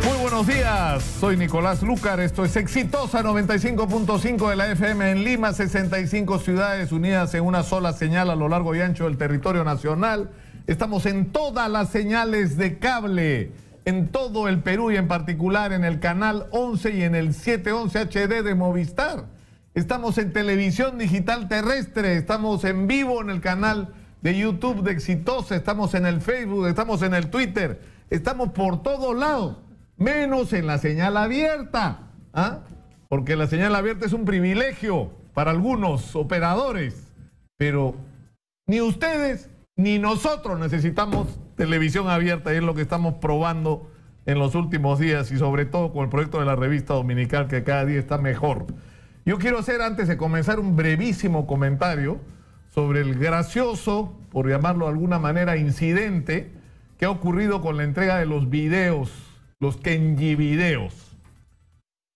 Buenos días, soy Nicolás Lucar, esto es Exitosa 95.5 de la FM en Lima, 65 ciudades unidas en una sola señal a lo largo y ancho del territorio nacional. Estamos en todas las señales de cable, en todo el Perú y en particular en el canal 11 y en el 711 HD de Movistar. Estamos en televisión digital terrestre, estamos en vivo en el canal de YouTube de Exitosa, estamos en el Facebook, estamos en el Twitter, estamos por todos lados. Menos en la señal abierta, porque la señal abierta es un privilegio para algunos operadores, pero ni ustedes ni nosotros necesitamos televisión abierta y es lo que estamos probando en los últimos días y sobre todo con el proyecto de la revista dominical que cada día está mejor. Yo quiero hacer antes de comenzar un brevísimo comentario sobre el gracioso, por llamarlo de alguna manera, incidente que ha ocurrido con la entrega de los videos, los Kenji videos,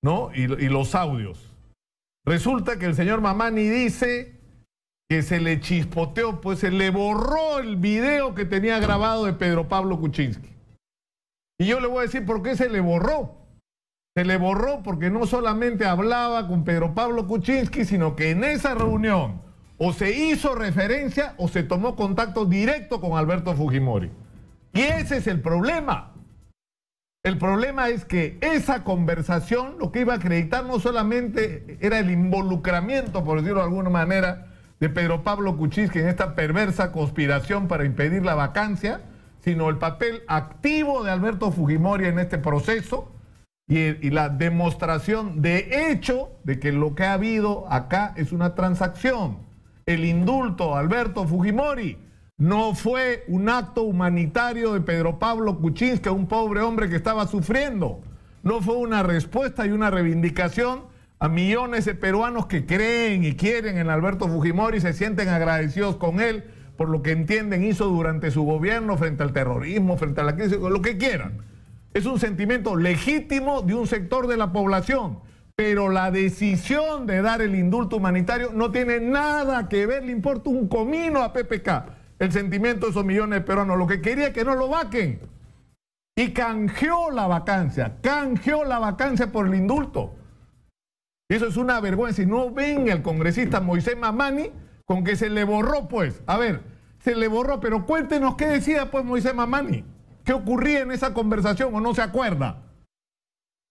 ¿no? Y los audios. Resulta que el señor Mamani dice que se le chispoteó, pues se le borró el video que tenía grabado de Pedro Pablo Kuczynski. Y yo le voy a decir por qué se le borró. Se le borró porque no solamente hablaba con Pedro Pablo Kuczynski, sino que en esa reunión o se hizo referencia o se tomó contacto directo con Alberto Fujimori. Y ese es el problema. El problema es que esa conversación lo que iba a acreditar no solamente era el involucramiento, por decirlo de alguna manera, de Pedro Pablo Kuczynski en esta perversa conspiración para impedir la vacancia, sino el papel activo de Alberto Fujimori en este proceso y la demostración de hecho de que lo que ha habido acá es una transacción. El indulto a Alberto Fujimori no fue un acto humanitario de Pedro Pablo Kuczynski, un pobre hombre que estaba sufriendo. No fue una respuesta y una reivindicación a millones de peruanos que creen y quieren en Alberto Fujimori y se sienten agradecidos con él por lo que entienden hizo durante su gobierno frente al terrorismo, frente a la crisis, lo que quieran. Es un sentimiento legítimo de un sector de la población, pero la decisión de dar el indulto humanitario no tiene nada que ver, le importa un comino a PPK. El sentimiento de esos millones de peruanos, lo que quería es que no lo vaquen. Y canjeó la vacancia por el indulto. Y eso es una vergüenza. Y no venga el congresista Moisés Mamani con que se le borró, pues. A ver, se le borró, pero cuéntenos qué decía, pues, Moisés Mamani. ¿Qué ocurría en esa conversación o no se acuerda?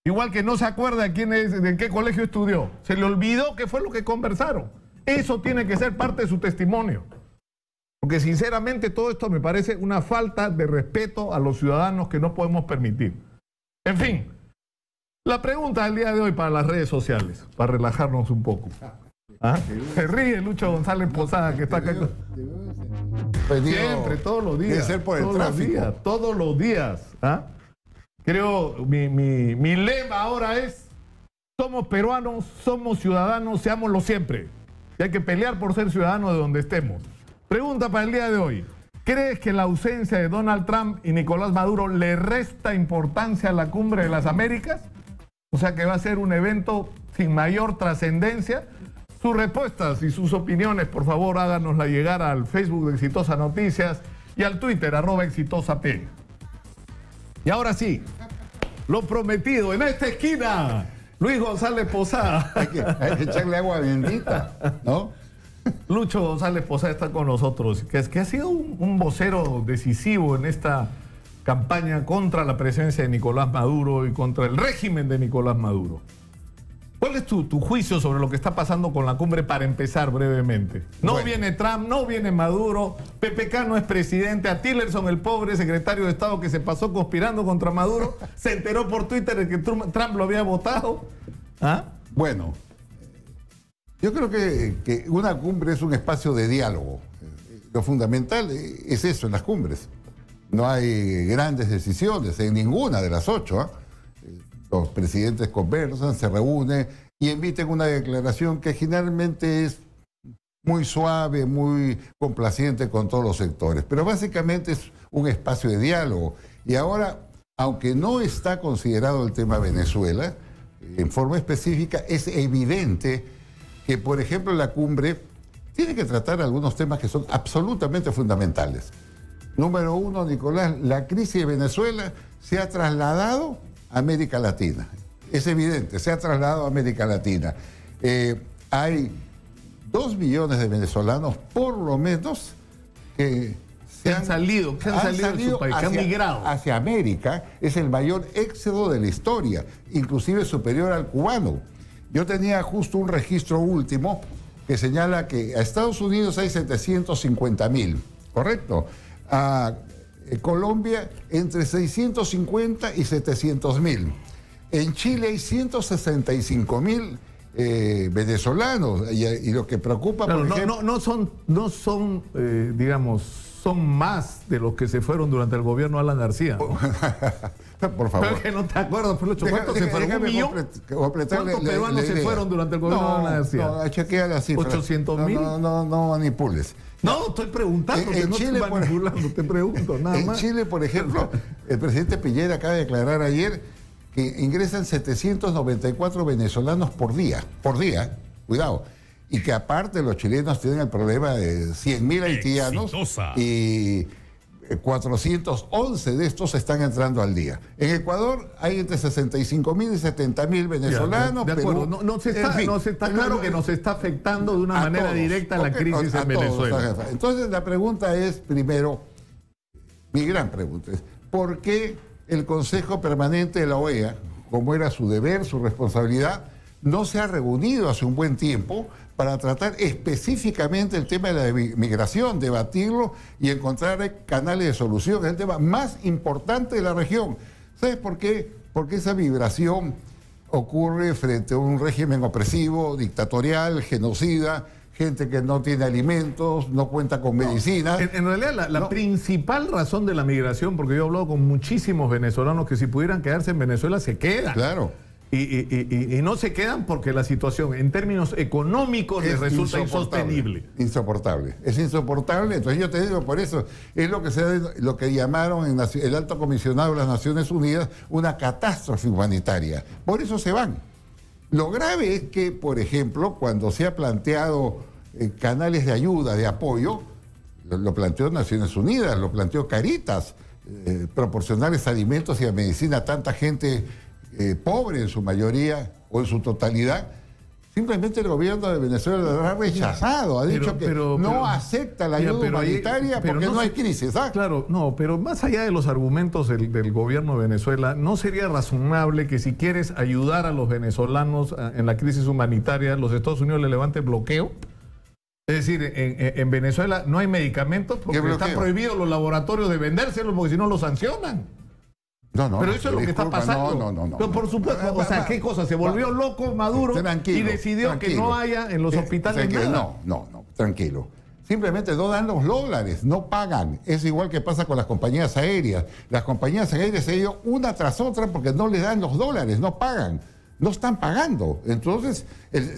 Igual que no se acuerda de quién es, de qué colegio estudió. Se le olvidó qué fue lo que conversaron. Eso tiene que ser parte de su testimonio. Porque sinceramente todo esto me parece una falta de respeto a los ciudadanos que no podemos permitir. En fin, la pregunta del día de hoy para las redes sociales, para relajarnos un poco. Se ríe Lucho González Posada, que está acá. Siempre, todos los días. Debe ser por el tráfico. Todos los días. Creo, mi lema ahora es: somos peruanos, somos ciudadanos, seámoslo siempre. Y hay que pelear por ser ciudadanos de donde estemos. Pregunta para el día de hoy. ¿Crees que la ausencia de Donald Trump y Nicolás Maduro le resta importancia a la Cumbre de las Américas? O sea que va a ser un evento sin mayor trascendencia. Sus respuestas y sus opiniones, por favor, háganosla llegar al Facebook de Exitosa Noticias y al Twitter, @ExitosaP. Y ahora sí, lo prometido, en esta esquina, Luis González Posada. Hay que echarle agua bendita, ¿no? Lucho González Posada está con nosotros, que ha sido un vocero decisivo en esta campaña contra la presencia de Nicolás Maduro y contra el régimen de Nicolás Maduro. ¿Cuál es tu juicio sobre lo que está pasando con la cumbre para empezar brevemente? No viene Trump, no viene Maduro, PPK no es presidente, a Tillerson, el pobre secretario de Estado que se pasó conspirando contra Maduro, se enteró por Twitter de que Trump lo había votado. Bueno, yo creo que una cumbre es un espacio de diálogo. Lo fundamental es eso en las cumbres. No hay grandes decisiones en ninguna de las 8. Los presidentes conversan, se reúnen y emiten una declaración que generalmente es muy suave, muy complaciente con todos los sectores. Pero básicamente es un espacio de diálogo. Y ahora, aunque no está considerado el tema Venezuela, en forma específica, es evidente que, por ejemplo, la cumbre tiene que tratar algunos temas que son absolutamente fundamentales. Número uno, Nicolás, la crisis de Venezuela se ha trasladado a América Latina. Es evidente, se ha trasladado a América Latina. Hay 2 millones de venezolanos, por lo menos, que han salido de su país, que han migrado hacia América. Es el mayor éxodo de la historia, inclusive superior al cubano. Yo tenía justo un registro último que señala que a Estados Unidos hay 750.000, ¿correcto? A Colombia entre 650 y 700.000. En Chile hay 165.000 venezolanos y lo que preocupa, claro, por ejemplo, no son digamos, son más de los que se fueron durante el gobierno de Alan García. Por favor. Pero que no te acuerdas, Pelucho. ¿Cuántos se fueron? ¿1 millón? ¿Cuántos peruanos se fueron durante el gobierno de Alan García? No, chequea la cifra. 800.000. No manipules. No, estoy preguntando, no estoy manipulando, te pregunto, nada más. En Chile, por ejemplo, el presidente Piñera acaba de declarar ayer que ingresan 794 venezolanos por día, cuidado. Y que aparte los chilenos tienen el problema de 100.000 haitianos y 411 de estos están entrando al día. En Ecuador hay entre 65.000 y 70.000 venezolanos. De acuerdo, Perú, no se está claro que nos está afectando de una manera directa la crisis en Venezuela. Entonces la pregunta es, primero, mi gran pregunta es, ¿por qué el Consejo Permanente de la OEA, como era su deber, su responsabilidad, no se ha reunido hace un buen tiempo para tratar específicamente el tema de la migración, debatirlo y encontrar canales de solución? Es el tema más importante de la región. ¿Sabes por qué? Porque esa migración ocurre frente a un régimen opresivo, dictatorial, genocida, gente que no tiene alimentos, no cuenta con medicina. En realidad la principal razón de la migración, porque yo he hablado con muchísimos venezolanos que si pudieran quedarse en Venezuela se quedan. Claro. Y no se quedan porque la situación en términos económicos les resulta insostenible. Insoportable. Es insoportable. Entonces yo te digo, por eso es lo que llamaron en el Alto Comisionado de las Naciones Unidas una catástrofe humanitaria. Por eso se van. Lo grave es que, por ejemplo, cuando se ha planteado canales de ayuda, de apoyo, lo planteó Naciones Unidas, lo planteó Caritas, proporcionarles alimentos y medicina a tanta gente pobre en su mayoría o en su totalidad. Simplemente el gobierno de Venezuela lo ha rechazado, ha dicho que no acepta la ayuda humanitaria porque no hay crisis. Claro, no, pero más allá de los argumentos del gobierno de Venezuela, ¿no sería razonable que si quieres ayudar a los venezolanos en la crisis humanitaria, los Estados Unidos le levanten bloqueo? Es decir, en Venezuela no hay medicamentos porque están prohibidos los laboratorios de vendérselos porque si no los sancionan. Pero eso es lo que está pasando. No. Pero por supuesto, o sea, ¿qué cosa? Se volvió loco Maduro y decidió que no haya en los hospitales nada. No, tranquilo. Simplemente no dan los dólares, no pagan. Es igual que pasa con las compañías aéreas. Las compañías aéreas se han ido una tras otra porque no les dan los dólares, no pagan. No están pagando. Entonces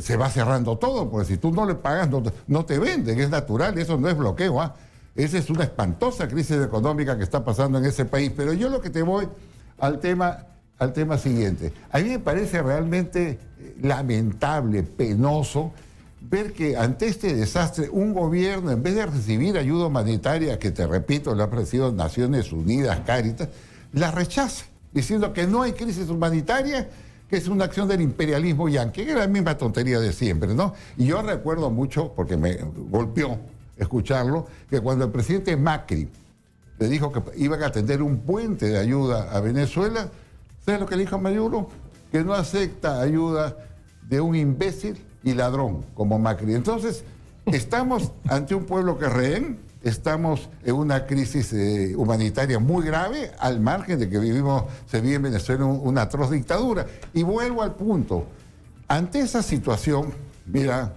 se va cerrando todo, porque si tú no le pagas, no te venden. Es natural, eso no es bloqueo. Esa es una espantosa crisis económica que está pasando en ese país. Pero yo lo que te voy al tema siguiente. A mí me parece realmente lamentable, penoso, ver que ante este desastre un gobierno, en vez de recibir ayuda humanitaria, que te repito, le ha ofrecido Naciones Unidas, Caritas, la rechaza, diciendo que no hay crisis humanitaria, que es una acción del imperialismo yanqui, que es la misma tontería de siempre, ¿no? Y yo recuerdo mucho, porque me golpeó escucharlo, que cuando el presidente Macri le dijo que iban a tender un puente de ayuda a Venezuela, ¿sabes lo que le dijo a Maduro? Que no acepta ayuda de un imbécil y ladrón como Macri. Entonces, estamos ante un pueblo que es rehén, estamos en una crisis humanitaria muy grave, al margen de que se vive en Venezuela una atroz dictadura. Y vuelvo al punto. Ante esa situación, mira,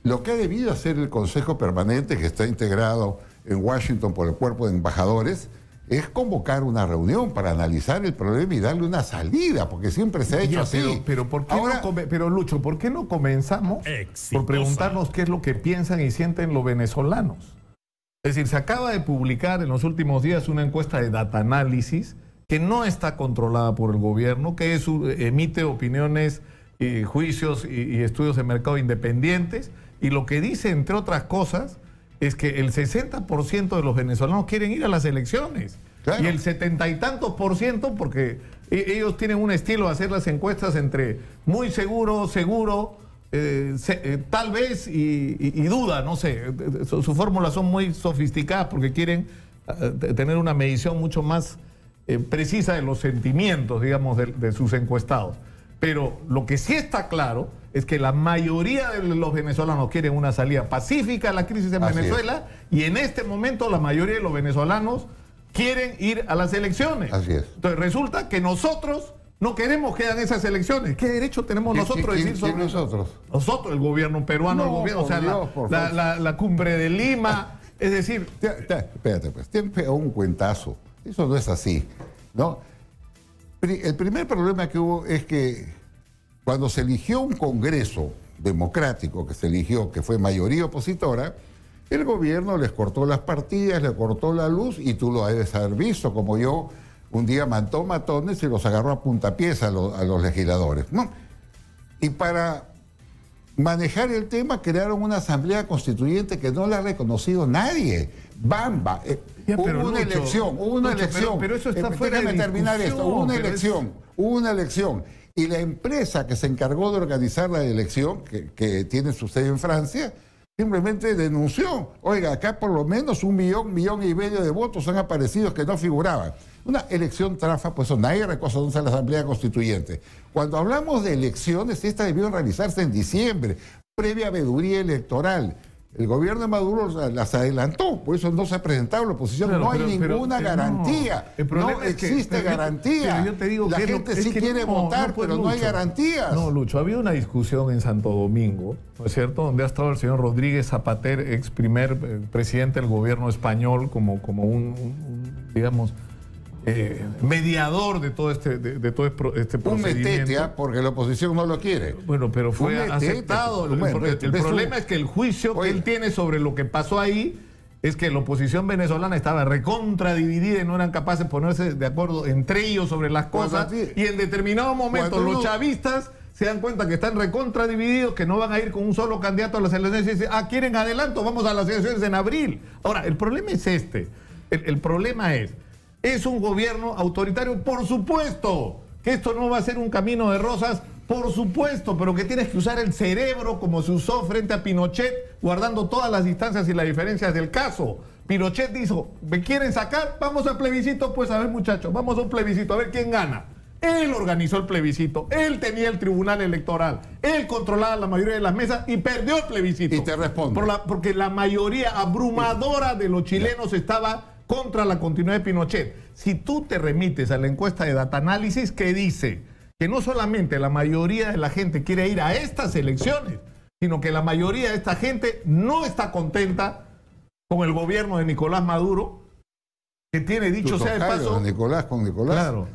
lo que ha debido hacer el Consejo Permanente, que está integrado en Washington por el cuerpo de embajadores, es convocar una reunión para analizar el problema y darle una salida, porque siempre se ha hecho así. Pero Lucho, ¿por qué no comenzamos por preguntarnos qué es lo que piensan y sienten los venezolanos? Es decir, se acaba de publicar en los últimos días una encuesta de Data Análisis que no está controlada por el gobierno, que emite opiniones, juicios y estudios de mercado independientes, Y lo que dice, entre otras cosas, es que el 60% de los venezolanos quieren ir a las elecciones. Claro. Y el 70 y tantos %, porque ellos tienen un estilo de hacer las encuestas entre muy seguro, tal vez y duda, no sé. Sus fórmulas son muy sofisticadas porque quieren tener una medición mucho más precisa de los sentimientos, digamos, de sus encuestados. Pero lo que sí está claro es que la mayoría de los venezolanos quieren una salida pacífica a la crisis en Venezuela, y en este momento la mayoría de los venezolanos quieren ir a las elecciones. Así es. Entonces resulta que nosotros no queremos que hagan esas elecciones. ¿Qué derecho tenemos nosotros de decir sobre nosotros? Nosotros, el gobierno peruano, el gobierno, o sea, la cumbre de Lima, es decir... Espérate, pues, te han pegado un cuentazo. Eso no es así, ¿no? El primer problema que hubo es que cuando se eligió un Congreso democrático, que se eligió, que fue mayoría opositora, el gobierno les cortó las partidas, le cortó la luz, y tú lo debes haber visto, como yo, un día mandó matones y los agarró a puntapiés a los legisladores, ¿no? Y para manejar el tema crearon una asamblea constituyente que no la ha reconocido nadie. Bamba. Hubo una elección. Pero eso está fuera de déjame terminar esto. Hubo una elección. Y la empresa que se encargó de organizar la elección, que tiene su sede en Francia, simplemente denunció. Oiga, acá por lo menos 1,5 millones de votos han aparecido que no figuraban. Una elección trafa, pues nadie reconoce a la Asamblea Constituyente. Cuando hablamos de elecciones, estas debieron realizarse en diciembre, previa veeduría electoral. El gobierno de Maduro las adelantó, por eso no se ha presentado la oposición. Claro, no hay ninguna garantía. No existe garantía. Yo te digo la gente sí quiere votar, pero no hay garantías. No, Lucho, había una discusión en Santo Domingo, ¿no es cierto?, donde ha estado el señor Rodríguez Zapatero, ex primer presidente del gobierno español, como un digamos, mediador de todo este procedimiento. Un metete, porque la oposición no lo quiere. Bueno, pero fue aceptado. El problema es que el juicio que él tiene sobre lo que pasó ahí es que la oposición venezolana estaba recontra dividida y no eran capaces de ponerse de acuerdo entre ellos sobre las cosas, y en determinado momento los chavistas se dan cuenta que están recontra divididos, que no van a ir con un solo candidato a las elecciones, y dicen, quieren adelanto, vamos a las elecciones en abril. Ahora, el problema es el problema es un gobierno autoritario, por supuesto, que esto no va a ser un camino de rosas, por supuesto, pero que tienes que usar el cerebro como se usó frente a Pinochet, guardando todas las distancias y las diferencias del caso. Pinochet dijo, ¿me quieren sacar? Vamos al plebiscito. Pues a ver, muchachos, vamos a un plebiscito, a ver quién gana. Él organizó el plebiscito, él tenía el tribunal electoral, él controlaba la mayoría de las mesas y perdió el plebiscito. Y te respondo. Porque la mayoría abrumadora de los chilenos estaba contra la continuidad de Pinochet. Si tú te remites a la encuesta de Data Análisis, que dice que no solamente la mayoría de la gente quiere ir a estas elecciones, sino que la mayoría de esta gente no está contenta con el gobierno de Nicolás Maduro, que tiene, dicho sea de paso, con Nicolás. Claro.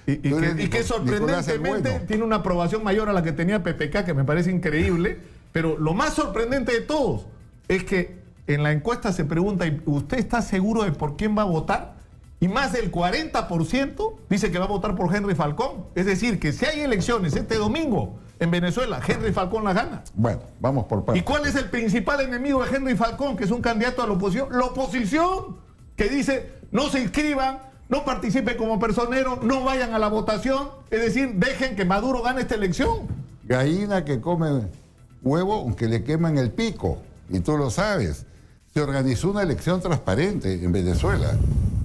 Y que sorprendentemente tiene una aprobación mayor a la que tenía PPK, que me parece increíble. Pero lo más sorprendente de todos es que en la encuesta se pregunta, ¿usted está seguro de por quién va a votar? Y más del 40% dice que va a votar por Henry Falcón. Es decir, que si hay elecciones este domingo en Venezuela, Henry Falcón las gana. Bueno, vamos por partes. ¿Y cuál es el principal enemigo de Henry Falcón, que es un candidato a la oposición? La oposición, que dice, no se inscriban, no participen como personeros, no vayan a la votación. Es decir, dejen que Maduro gane esta elección. Gallina que come huevo aunque le queman el pico, y tú lo sabes. Se organizó una elección transparente en Venezuela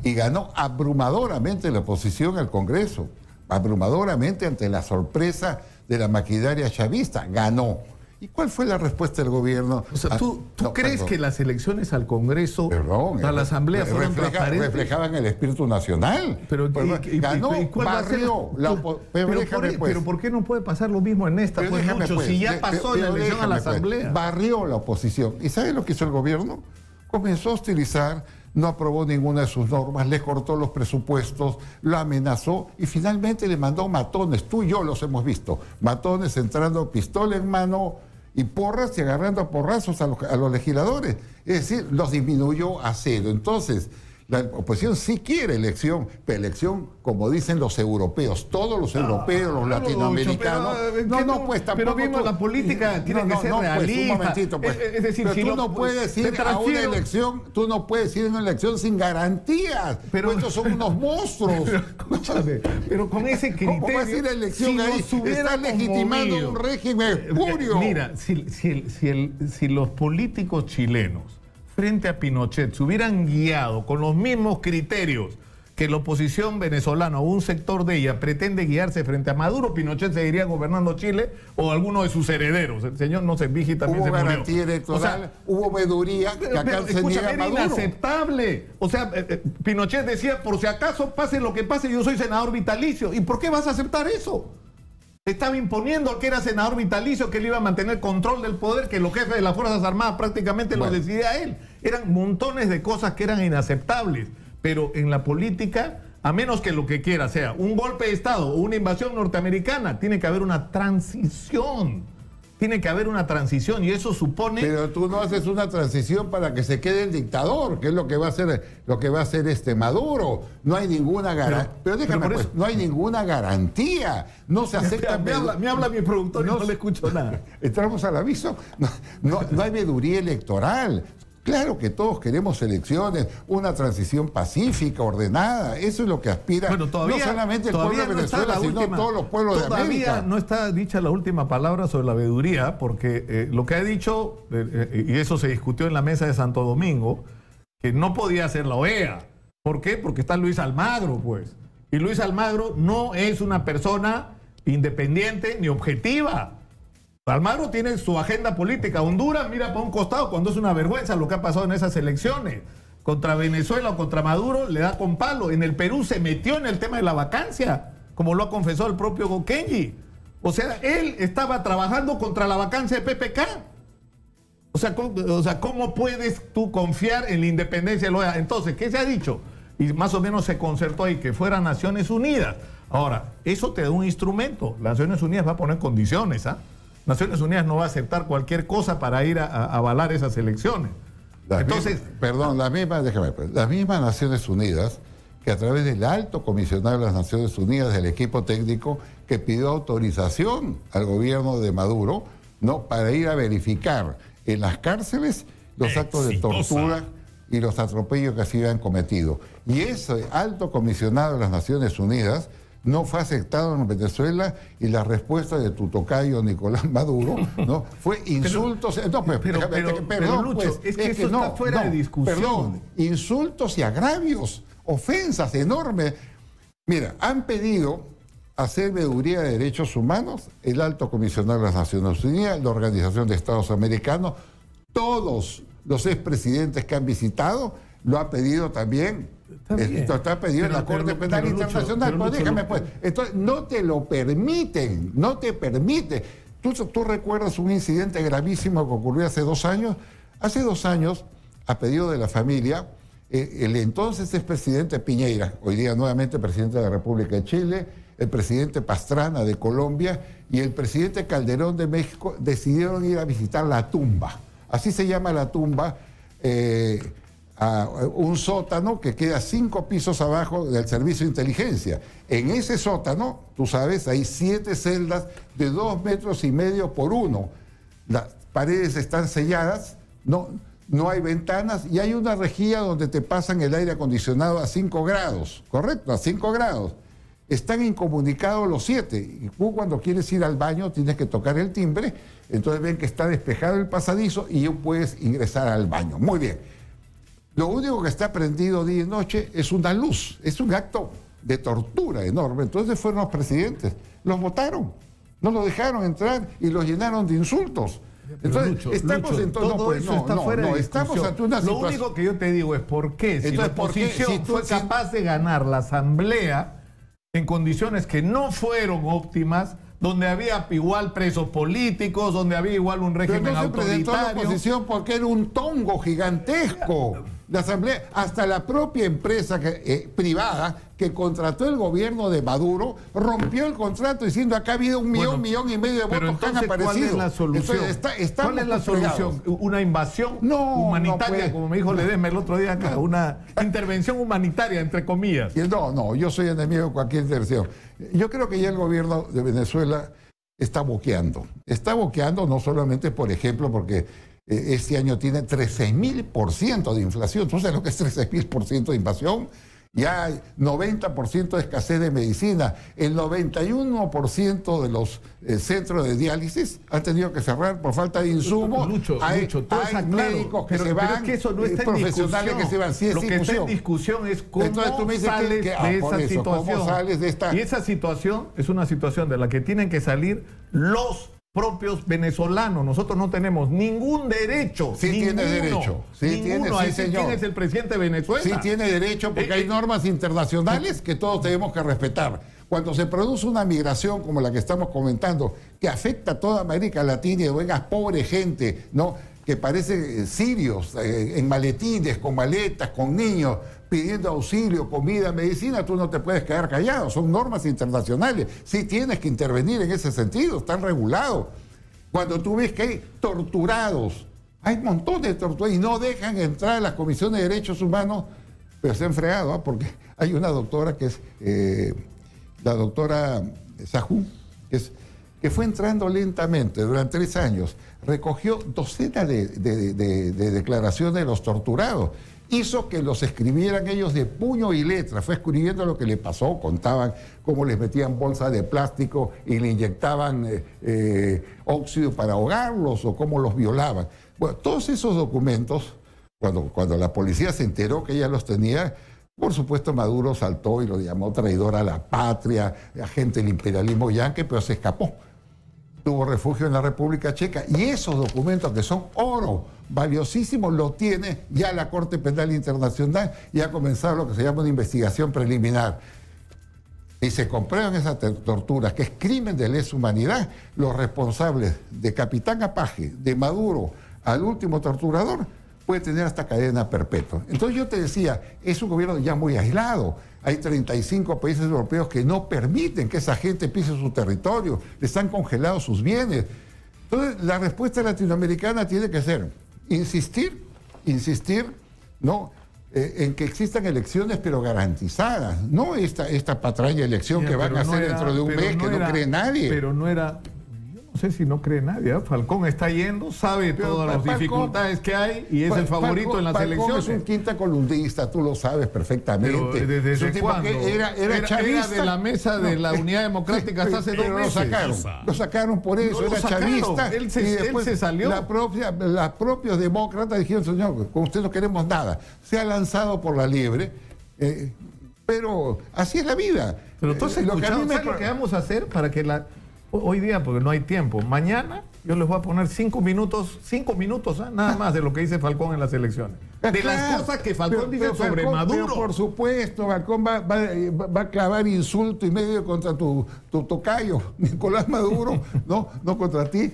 y ganó abrumadoramente la oposición al Congreso, abrumadoramente ante la sorpresa de la maquinaria chavista, ganó. ¿Y cuál fue la respuesta del gobierno? O sea, ¿tú crees que las elecciones al Congreso, a la Asamblea, fueron transparentes? Reflejaban el espíritu nacional. Pero ganó, barrió. Pero ¿por qué no puede pasar lo mismo en esta? Pues mucho, si ya pasó la elección a la Asamblea. Barrió la oposición. ¿Y sabe lo que hizo el gobierno? Comenzó a hostilizar, no aprobó ninguna de sus normas, le cortó los presupuestos, lo amenazó y finalmente le mandó matones. Tú y yo los hemos visto. Matones entrando pistola en mano y porras y agarrando a porrazos a los legisladores. Es decir, los disminuyó a cero. Entonces, La oposición sí quiere elección, pero elección, como dicen los europeos, todos los europeos, los latinoamericanos. Pues tampoco. Pero mismo la política tiene que ser realista. Pues, un momentito, pues. Es decir, pero si tú no puedes ir a una elección, tú no puedes ir a una elección sin garantías. Pero estos son unos monstruos. Escúchame, pero con ese criterio. ¿Cómo vas a ir a elección ahí? Estás legitimando un régimen espurio. Mira, si los políticos chilenos frente a Pinochet se hubieran guiado con los mismos criterios que la oposición venezolana o un sector de ella pretende guiarse frente a Maduro, Pinochet seguiría gobernando Chile o alguno de sus herederos. El señor no se Vigi también se murió. Hubo garantía electoral, o sea, hubo veeduría, que acá se niega era Maduro. Inaceptable. O sea, Pinochet decía, por si acaso pase lo que pase, yo soy senador vitalicio. ¿Y por qué vas a aceptar eso? Estaba imponiendo que era senador vitalicio, que él iba a mantener control del poder, que los jefes de las Fuerzas Armadas prácticamente lo decidía él. Eran montones de cosas que eran inaceptables. Pero en la política, a menos que lo que quiera sea un golpe de Estado o una invasión norteamericana, tiene que haber una transición. Tiene que haber una transición y eso supone... Pero tú no haces una transición para que se quede el dictador, que es lo que va a hacer, Maduro. No hay ninguna garantía. Pero déjame, pues, no hay ninguna garantía. No se acepta... Me habla mi productor y no le escucho nada. Entramos al aviso. No hay veeduría electoral. Claro que todos queremos elecciones, una transición pacífica, ordenada. Eso es lo que aspira no solamente el pueblo de Venezuela, sino todos los pueblos de América. Todavía no está dicha la última palabra sobre la veeduría, porque lo que ha dicho, y eso se discutió en la mesa de Santo Domingo, que no podía ser la OEA. ¿Por qué? Porque está Luis Almagro, pues. Y Luis Almagro no es una persona independiente ni objetiva. Almagro tiene su agenda política. Honduras mira para un costado cuando es una vergüenza lo que ha pasado en esas elecciones. Contra Venezuela o contra Maduro le da con palo. En el Perú se metió en el tema de la vacancia, como lo ha confesado el propio Gokenji. O sea, él estaba trabajando contra la vacancia de PPK. O sea, ¿cómo puedes tú confiar en la independencia de la OEA? Entonces, ¿qué se ha dicho? Y más o menos se concertó ahí que fuera Naciones Unidas. Ahora, eso te da un instrumento. Naciones Unidas va a poner condiciones, ¿ah? Naciones Unidas no va a aceptar cualquier cosa para ir a avalar esas elecciones. Las mismas Naciones Unidas, que a través del alto comisionado de las Naciones Unidas, del equipo técnico, que pidió autorización al gobierno de Maduro, ¿no?, para ir a verificar en las cárceles los actos de tortura y los atropellos que se habían cometido. Y ese alto comisionado de las Naciones Unidas no fue aceptado en Venezuela y la respuesta de tu tocayo Nicolás Maduro, ¿no?, fue insultos. Pero Lucho, es que eso está fuera de discusión. Perdón, insultos y agravios, ofensas enormes. Mira, han pedido hacer veeduría de derechos humanos el alto comisionado de las Naciones Unidas, la Organización de Estados Americanos, todos los expresidentes que han visitado lo ha pedido también. Esto está pedido en la Corte Penal Internacional. Pero déjame, pues. Entonces, no te lo permiten, no te permite. ¿Tú recuerdas un incidente gravísimo que ocurrió hace 2 años? Hace 2 años, a pedido de la familia, el entonces expresidente Piñera, hoy día nuevamente presidente de la República de Chile, el presidente Pastrana de Colombia y el presidente Calderón de México decidieron ir a visitar la tumba. Así se llama la tumba, a un sótano que queda 5 pisos abajo del servicio de inteligencia. En ese sótano, tú sabes, hay 7 celdas de 2,5 metros por 1. Las paredes están selladas, no hay ventanas y hay una rejilla donde te pasan el aire acondicionado a 5 grados, ¿correcto? A 5 grados. Están incomunicados los 7 y tú cuando quieres ir al baño tienes que tocar el timbre, entonces ven que está despejado el pasadizo y tú puedes ingresar al baño. Muy bien. Lo único que está prendido día y noche es una luz, es un acto de tortura enorme. Entonces fueron los presidentes, los votaron, no los dejaron entrar y los llenaron de insultos. Entonces, Lucho, estamos ante una situación. Lo único que yo te digo es por qué, si la oposición fue capaz de ganar la asamblea en condiciones que no fueron óptimas, donde había igual presos políticos, donde había igual un régimen autoritario. Pero no se presentó a la oposición porque era un tongo gigantesco. La asamblea, hasta la propia empresa privada que contrató el gobierno de Maduro, rompió el contrato diciendo acá ha habido un millón y medio de votos que han aparecido. ¿Cuál es la solución? Entonces, ¿Cuál es la solución? ¿Una invasión humanitaria, como me dijo Ledesma el otro día acá? ¿Una intervención humanitaria, entre comillas? No, yo soy enemigo de cualquier intervención. Yo creo que ya el gobierno de Venezuela está boqueando. Está boqueando no solamente, por ejemplo, porque este año tiene 13.000% de inflación. ¿Tú sabes lo que es 13.000% de inflación? Ya hay 90% de escasez de medicina. El 91% de los centros de diálisis han tenido que cerrar por falta de insumos. Hay médicos que se van, pero es que eso no está profesionales que se van. Sí, lo que está en discusión es cómo sales de esa situación. ¿Cómo sales de esta? Y esa situación es una situación de la que tienen que salir los propios venezolanos. Nosotros no tenemos ningún derecho. Sí tiene derecho. Sí tiene, sí, señor. ¿Quién es el presidente de Venezuela? Sí tiene derecho porque hay normas internacionales que todos tenemos que respetar. Cuando se produce una migración como la que estamos comentando, que afecta a toda América Latina y venga pobre gente, ¿no?, que parece sirios en maletines, con maletas, con niños, pidiendo auxilio, comida, medicina, tú no te puedes quedar callado. Son normas internacionales. Sí tienes que intervenir en ese sentido, están regulados. Cuando tú ves que hay torturados, hay un montón de torturados y no dejan entrar a las comisiones de derechos humanos, pero se han fregado, ¿eh? Porque hay una doctora que es la doctora Sajú, que fue entrando lentamente durante 3 años, recogió docenas de declaraciones de los torturados, hizo que los escribieran ellos de puño y letra, fue escribiendo lo que le pasó, contaban cómo les metían bolsas de plástico y le inyectaban óxido para ahogarlos o cómo los violaban. Bueno, todos esos documentos, cuando la policía se enteró que ella los tenía, por supuesto Maduro saltó y lo llamó traidor a la patria, agente del imperialismo yanqui, pero se escapó. Tuvo refugio en la República Checa y esos documentos que son oro, valiosísimos, lo tiene ya la Corte Penal Internacional y ha comenzado lo que se llama una investigación preliminar. Y se comprueban esas torturas, que es crimen de lesa humanidad. Los responsables de Capitán Apache, de Maduro, al último torturador, puede tener hasta cadena perpetua. Entonces yo te decía, es un gobierno ya muy aislado. Hay 35 países europeos que no permiten que esa gente pise su territorio, les han congelado sus bienes. Entonces la respuesta latinoamericana tiene que ser insistir, ¿no?, en que existan elecciones pero garantizadas, no esta patraña elección que van a hacer dentro de un mes que no cree nadie. Pero no era... No sé si no cree nadie, ¿eh? Falcón está yendo, sabe todas las dificultades que hay y es el favorito en las elecciones. Es un quinta columnista, tú lo sabes perfectamente. Pero ¿desde cuándo? Era chavista. Era de la mesa de la Unidad Democrática hasta hace 2 meses. Lo sacaron por eso, era chavista. Él se salió. Los propios demócratas dijeron, señor, con usted no queremos nada. Se ha lanzado por la liebre, pero así es la vida. Pero entonces, lo que vamos a hacer para que hoy día, porque no hay tiempo, mañana yo les voy a poner 5 minutos, nada más de lo que dice Falcón en las elecciones. De las cosas que Falcón dice sobre Maduro. Pero por supuesto, Falcón va a clavar insulto y medio contra tu tocayo, Nicolás Maduro, no contra ti.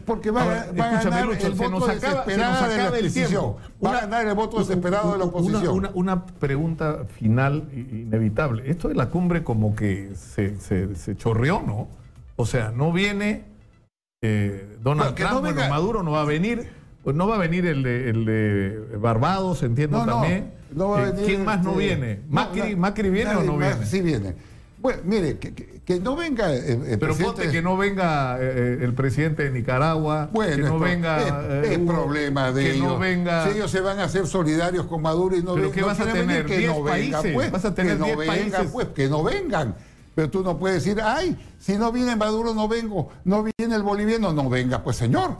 Porque va a ganar el voto desesperado de la oposición. Va a ganar el voto desesperado de la oposición. Una pregunta final inevitable. Esto de la cumbre como que se chorreó, ¿no? O sea, no viene Donald Trump, Maduro no va a venir, pues no va a venir el de Barbados, entiendo también. No va a venir. ¿Quién más no viene? ¿Macri viene o no viene? Sí viene. Bueno, mire, que no venga el pero ponte que no venga el presidente de Nicaragua, bueno, que no venga... es problema de ellos. No venga, si ellos se van a hacer solidarios con Maduro y no vengan... ¿Pero qué vas a tener? ¿10 países? Pues, ¿Vas a tener 10 países? Pues, que no vengan. Pero tú no puedes decir, ay, si no viene Maduro no vengo, no viene el boliviano, no venga. Pues señor,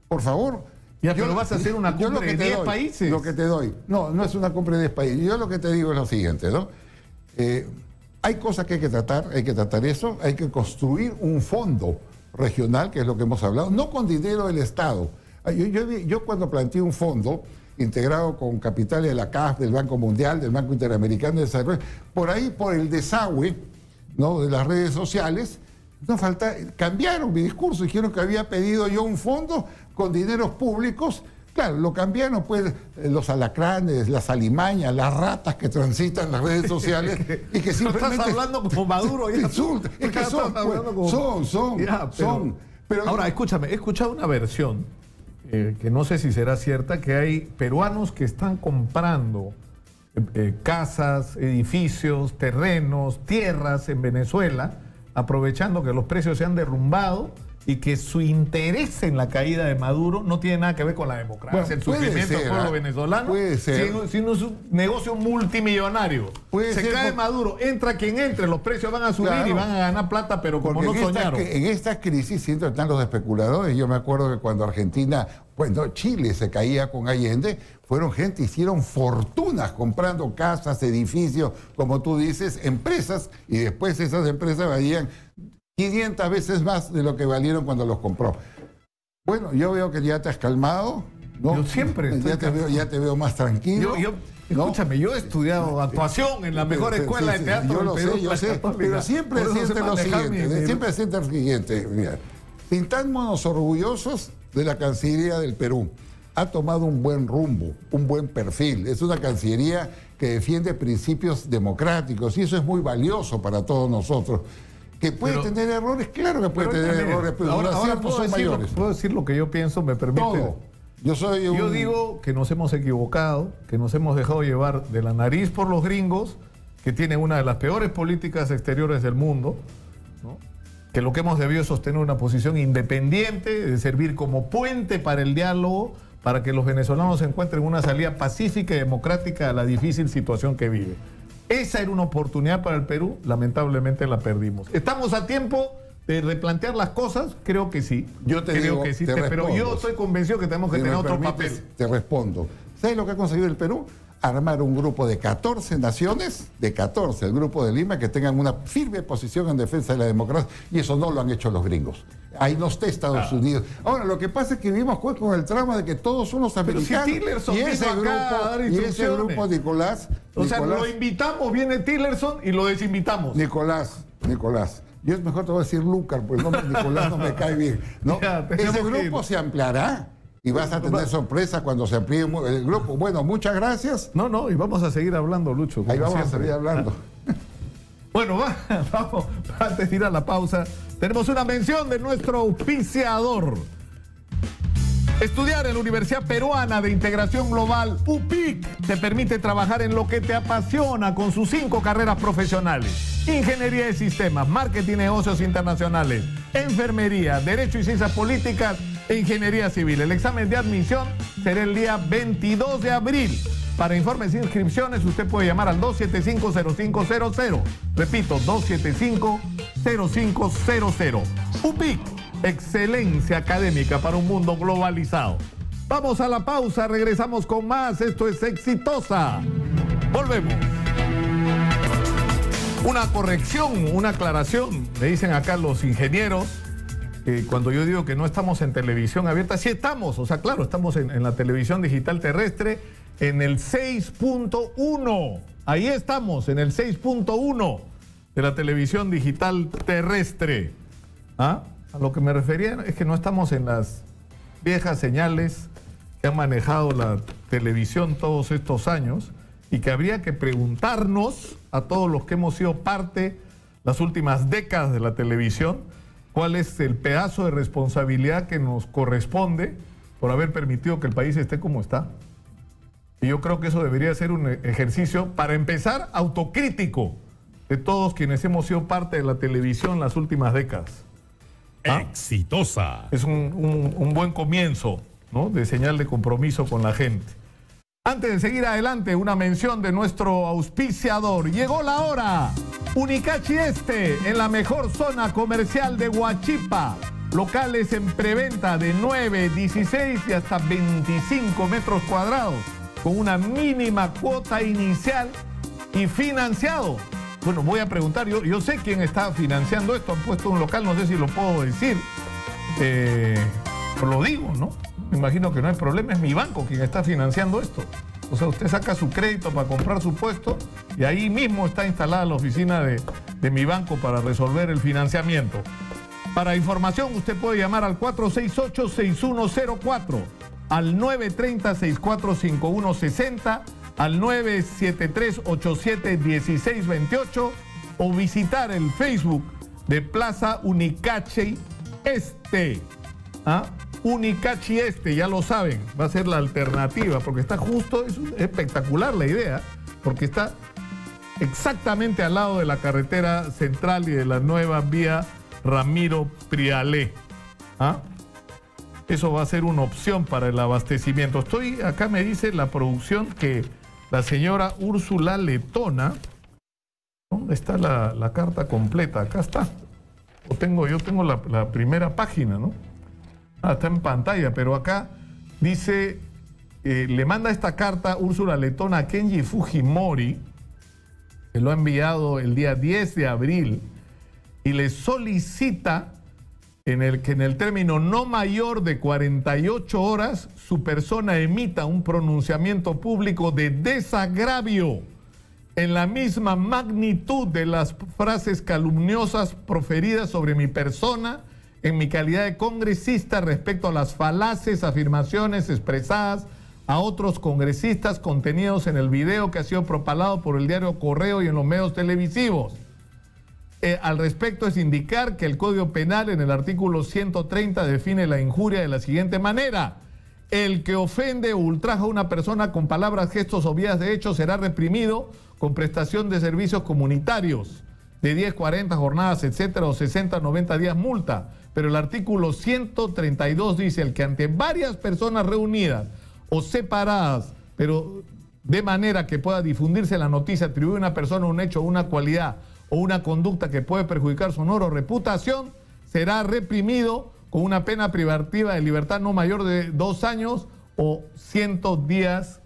por favor. Ya, pero vas a hacer una cumbre de 10 países. Lo que te doy. No es una cumbre de 10 países. Yo lo que te digo es lo siguiente, ¿no? Hay cosas que hay que tratar eso, hay que construir un fondo regional, que es lo que hemos hablado, no con dinero del Estado. Yo cuando planteé un fondo integrado con capitales de la CAF, del Banco Mundial, del Banco Interamericano de Desarrollo, por ahí, por el desagüe, ¿no?, de las redes sociales, cambiaron mi discurso, dijeron que había pedido yo un fondo con dineros públicos Claro, lo cambiaron pues los alacranes, las alimañas, las ratas que transitan las redes sociales y que simplemente... Estás hablando como Maduro. Ya. Insulta, es que son, pues, son. Pero ahora, escúchame, he escuchado una versión, que no sé si será cierta, que hay peruanos que están comprando casas, edificios, terrenos, tierras en Venezuela, aprovechando que los precios se han derrumbado y que su interés en la caída de Maduro no tiene nada que ver con la democracia, bueno, el sufrimiento del pueblo venezolano, sino es un negocio multimillonario. Se cae Maduro, entra quien entre, los precios van a subir, claro, y van a ganar plata, pero como no soñaron. En esta crisis siempre están los especuladores. Yo me acuerdo que cuando Argentina, Chile se caía con Allende, fueron gente, hicieron fortunas comprando casas, edificios, como tú dices, empresas, y después esas empresas valían 500 veces más de lo que valieron cuando los compró. Bueno, yo veo que ya te has calmado, ¿no? Yo siempre ya te veo más tranquilo. Escúchame, yo he estudiado actuación en la mejor escuela de teatro del Perú. Yo sé, pero siempre siente lo siguiente, mira, sintámonos orgullosos de la Cancillería del Perú. Ha tomado un buen rumbo, un buen perfil. Es una Cancillería que defiende principios democráticos y eso es muy valioso para todos nosotros. ¿Que puede tener errores? Claro que puede tener errores, pero ahora puedo decir lo que yo pienso, me permite. Todo. Yo digo que nos hemos equivocado, que nos hemos dejado llevar de la nariz por los gringos, que tienen una de las peores políticas exteriores del mundo, ¿no? Que lo que hemos debido es sostener una posición independiente, de servir como puente para el diálogo, para que los venezolanos encuentren una salida pacífica y democrática a la difícil situación que vive. Esa era una oportunidad para el Perú, lamentablemente la perdimos. ¿Estamos a tiempo de replantear las cosas? Creo que sí. Pero yo estoy convencido que tenemos que tener otro papel. Te respondo. ¿Sabes lo que ha conseguido el Perú? Armar un grupo de 14 naciones, el grupo de Lima, que tengan una firme posición en defensa de la democracia, y eso no lo han hecho los gringos. Ahí no está Estados Unidos. Ahora, lo que pasa es que vivimos con el trama de que todos son los americanos. Si Tillerson y ese grupo, Nicolás... lo invitamos, viene Tillerson y lo desinvitamos. Nicolás. Yo es mejor te voy a decir Lucar, porque el nombre Nicolás no me cae bien, ¿no? Ese grupo se ampliará. Y vas a tener sorpresa cuando se amplíe el grupo. Bueno, muchas gracias. No, y vamos a seguir hablando, Lucho. Ahí vamos a seguir hablando. Bueno, vamos, antes de ir a la pausa, tenemos una mención de nuestro auspiciador. Estudiar en la Universidad Peruana de Integración Global, UPIC, te permite trabajar en lo que te apasiona con sus 5 carreras profesionales: Ingeniería de Sistemas, Marketing y Negocios Internacionales, Enfermería, Derecho y Ciencias Políticas e Ingeniería Civil. El examen de admisión será el día 22 de abril. Para informes e inscripciones, usted puede llamar al 275-0500. Repito, 275-0500. UPIC, excelencia académica para un mundo globalizado. Vamos a la pausa, regresamos con más. Esto es Exitosa. Volvemos. Una corrección, una aclaración. Me dicen acá los ingenieros, cuando yo digo que no estamos en televisión abierta, sí estamos. O sea, claro, estamos en la televisión digital terrestre, en el 6.1. Ahí estamos, en el 6.1 de la televisión digital terrestre. A lo que me refería es que no estamos en las viejas señales que han manejado la televisión todos estos años y que habría que preguntarnos a todos los que hemos sido parte las últimas décadas de la televisión, cuál es el pedazo de responsabilidad que nos corresponde por haber permitido que el país esté como está. Y yo creo que eso debería ser un ejercicio, para empezar, autocrítico de todos quienes hemos sido parte de la televisión las últimas décadas. Exitosa. Es un buen comienzo, ¿no?, de señal de compromiso con la gente. Antes de seguir adelante, una mención de nuestro auspiciador. Llegó la hora. Unicachi Este, en la mejor zona comercial de Huachipa. Locales en preventa de 9, 16 y hasta 25 metros cuadrados, con una mínima cuota inicial y financiado. Bueno, voy a preguntar, yo sé quién está financiando esto, han puesto un local, no sé si lo puedo decir, pero lo digo, ¿no? Me imagino que no hay problema, es mi banco quien está financiando esto. O sea, usted saca su crédito para comprar su puesto y ahí mismo está instalada la oficina de mi banco para resolver el financiamiento. Para información, usted puede llamar al 468-6104, al 930-645160, al 973-87-1628 o visitar el Facebook de Plaza Unicachi Este. ¿Ah? Unicachi Este, ya lo saben, va a ser la alternativa, porque está justo, es espectacular la idea, porque está exactamente al lado de la carretera central y de la nueva vía Ramiro Prialé. ¿Ah? Eso va a ser una opción para el abastecimiento. Acá me dice la producción que la señora Úrsula Letona, ¿dónde está la carta completa? Acá está. Yo tengo la primera página, ¿no? Está en pantalla, pero acá dice, le manda esta carta Úrsula Letona a Kenji Fujimori, que lo ha enviado el día 10 de abril, y le solicita que en el término no mayor de 48 horas su persona emita un pronunciamiento público de desagravio en la misma magnitud de las frases calumniosas proferidas sobre mi persona en mi calidad de congresista respecto a las falaces afirmaciones expresadas a otros congresistas contenidos en el video que ha sido propalado por el diario Correo y en los medios televisivos. Al respecto es indicar que el Código Penal en el artículo 130 define la injuria de la siguiente manera: el que ofende o ultraja a una persona con palabras, gestos o vías de hecho será reprimido con prestación de servicios comunitarios de 10, 40 jornadas, etcétera, o 60, 90 días multa. Pero el artículo 132 dice: el que ante varias personas reunidas o separadas, pero de manera que pueda difundirse la noticia, atribuye a una persona un hecho, una cualidad o una conducta que puede perjudicar su honor o reputación, será reprimido con una pena privativa de libertad no mayor de 2 años o 100 días,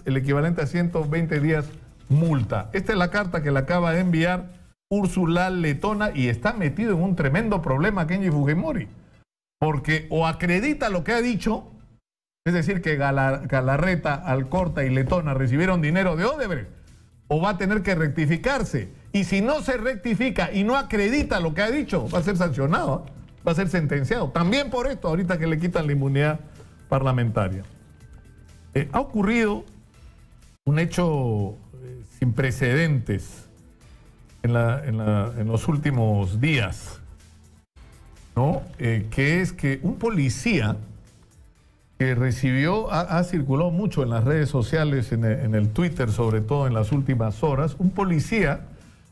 el equivalente a 120 días multa. Esta es la carta que le acaba de enviar Úrsula Letona y está metido en un tremendo problema Kenji Fujimori, porque o acredita lo que ha dicho, es decir, que Galarreta, Alcorta y Letona recibieron dinero de Odebrecht, o va a tener que rectificarse. Y si no se rectifica y no acredita lo que ha dicho, va a ser sancionado, va a ser sentenciado. También por esto, ahorita que le quitan la inmunidad parlamentaria. Ha ocurrido un hecho sin precedentes en los últimos días, ¿no? Que es que un policía que recibió, ha circulado mucho en las redes sociales, en el Twitter, sobre todo en las últimas horas, un policía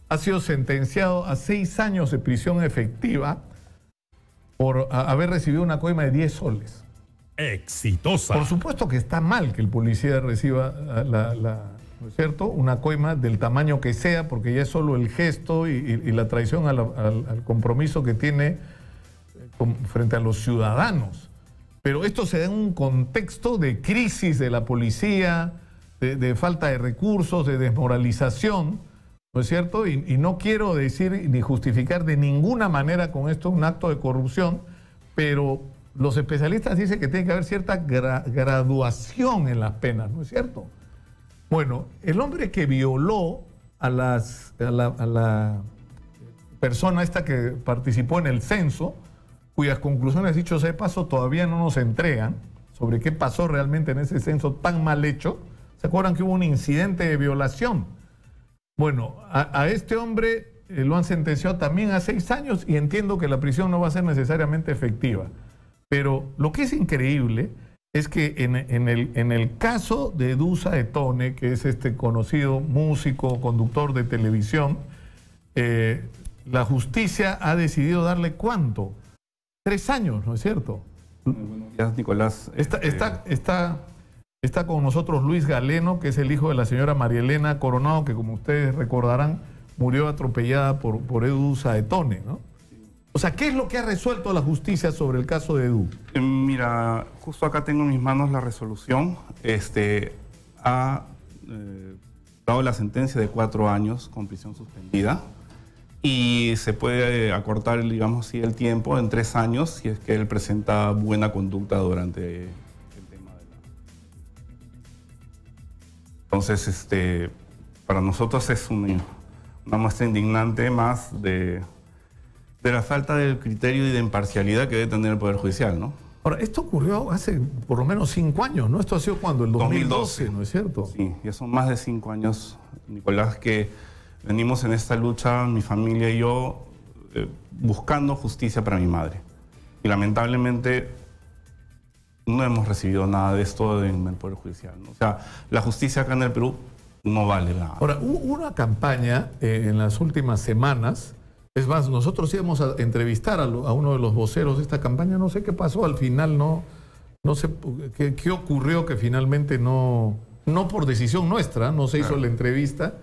ha sido sentenciado a 6 años de prisión efectiva por haber recibido una coima de 10 soles. Exitosa. Por supuesto que está mal que el policía reciba ¿no es cierto?, una coima del tamaño que sea, porque ya es solo el gesto y la traición al compromiso que tiene frente a los ciudadanos. Pero esto se da en un contexto de crisis de la policía, de falta de recursos, de desmoralización, ¿no es cierto? Y no quiero decir ni justificar de ninguna manera con esto un acto de corrupción, pero los especialistas dicen que tiene que haber cierta graduación en las penas, ¿no es cierto? Bueno, el hombre que violó a la persona esta que participó en el censo, cuyas conclusiones, dicho sea de paso, todavía no nos entregan sobre qué pasó realmente en ese censo tan mal hecho. ¿Se acuerdan que hubo un incidente de violación? Bueno, a este hombre lo han sentenciado también a 6 años y entiendo que la prisión no va a ser necesariamente efectiva. Pero lo que es increíble es que en el caso de Edu Saetone, que es este conocido músico, conductor de televisión, la justicia ha decidido darle ¿cuánto? 3 años, ¿no es cierto? Buenos días, Nicolás. Está con nosotros Luis Galeno, que es el hijo de la señora María Elena Coronado, que como ustedes recordarán, murió atropellada por Edu Saetone, ¿no? O sea, ¿qué es lo que ha resuelto la justicia sobre el caso de Edu? Mira, justo acá tengo en mis manos la resolución. Ha dado la sentencia de 4 años con prisión suspendida. Y se puede acortar, digamos así, el tiempo en 3 años si es que él presenta buena conducta durante el tema de Entonces, para nosotros es una muestra indignante más de la falta del criterio y de imparcialidad que debe tener el Poder Judicial, ¿no? Ahora, esto ocurrió hace por lo menos 5 años, ¿no? Esto ha sido cuando, el 2012, ¿no es cierto? Sí, ya son más de 5 años, Nicolás, que venimos en esta lucha, mi familia y yo, buscando justicia para mi madre. Y lamentablemente no hemos recibido nada de esto en el Poder Judicial, ¿no? O sea, la justicia acá en el Perú no vale nada. Ahora, hubo una campaña en las últimas semanas. Es más, nosotros íbamos a entrevistar a uno de los voceros de esta campaña. No sé qué pasó al final, no sé qué ocurrió, que finalmente no por decisión nuestra, no se hizo la entrevista,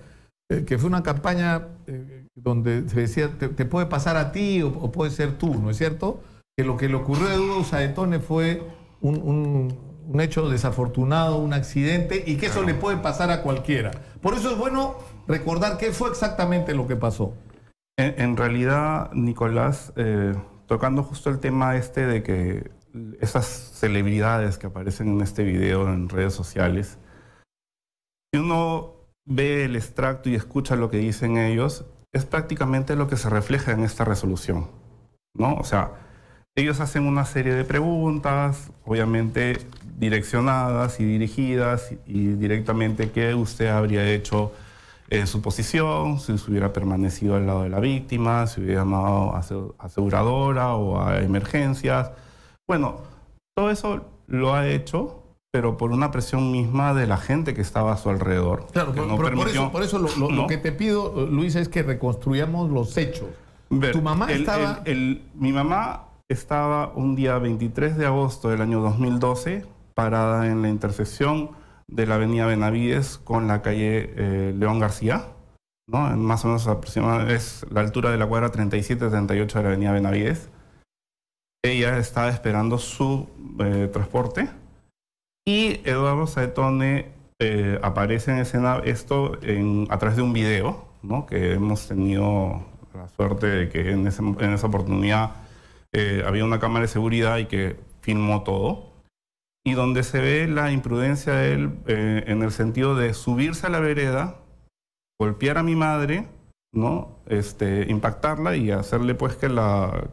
que fue una campaña donde se decía, te puede pasar a ti o puede ser tú, ¿no es cierto? Que lo que le ocurrió a Eduardo Saetone fue un hecho desafortunado, un accidente, y que eso le puede pasar a cualquiera. Por eso es bueno recordar qué fue exactamente lo que pasó. En realidad, Nicolás, tocando justo el tema de que esas celebridades que aparecen en este video en redes sociales, si uno ve el extracto y escucha lo que dicen ellos, es prácticamente lo que se refleja en esta resolución, ¿no? O sea, ellos hacen una serie de preguntas, obviamente direccionadas y dirigidas, y directamente qué usted habría hecho en su posición, si se hubiera permanecido al lado de la víctima, si hubiera llamado a aseguradora o a emergencias. Bueno, todo eso lo ha hecho, pero por una presión misma de la gente que estaba a su alrededor. Claro, por eso lo que te pido, Luis, es que reconstruyamos los hechos. Tu mamá estaba... Mi mamá estaba un día 23 de agosto del año 2012 parada en la intersección de la avenida Benavides con la calle León García, ¿no? Más o menos aproximadamente es la altura de la cuadra 37-38 de la avenida Benavides. Ella estaba esperando su transporte y Eduardo Saetone aparece en escena, a través de un video, ¿no? Que hemos tenido la suerte de que en esa oportunidad había una cámara de seguridad y que filmó todo. Y donde se ve la imprudencia de él en el sentido de subirse a la vereda, golpear a mi madre, ¿no? Impactarla y hacerle pues que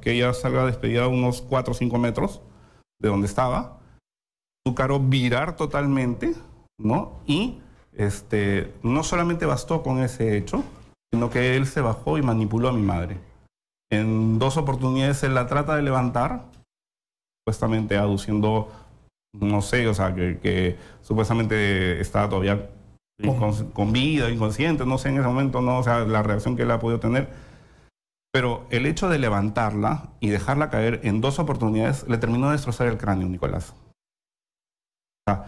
ella salga despedida a unos 4 o 5 metros de donde estaba, su carro virar totalmente, ¿no? Y no solamente bastó con ese hecho, sino que él se bajó y manipuló a mi madre. En 2 oportunidades él la trata de levantar, supuestamente aduciendo... No sé, o sea, que supuestamente estaba todavía con vida, inconsciente, no sé en ese momento, no, o sea, la reacción que él ha podido tener. Pero el hecho de levantarla y dejarla caer en 2 oportunidades le terminó de destrozar el cráneo, Nicolás. O sea,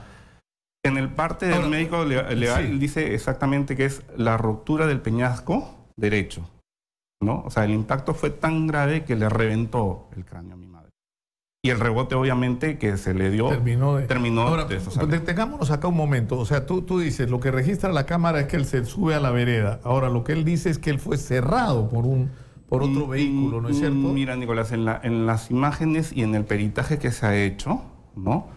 en el parte del médico legal sí, dice exactamente que es la ruptura del peñasco derecho, ¿no? O sea, el impacto fue tan grave que le reventó el cráneo a mi madre. Y el rebote, obviamente, que se le dio, terminó Ahora, de eso. Detengámonos acá un momento. O sea, tú dices, lo que registra la cámara es que él se sube a la vereda. Ahora, lo que él dice es que él fue cerrado por otro vehículo, ¿no es cierto? Mira, Nicolás, en las imágenes y en el peritaje que se ha hecho, ¿no?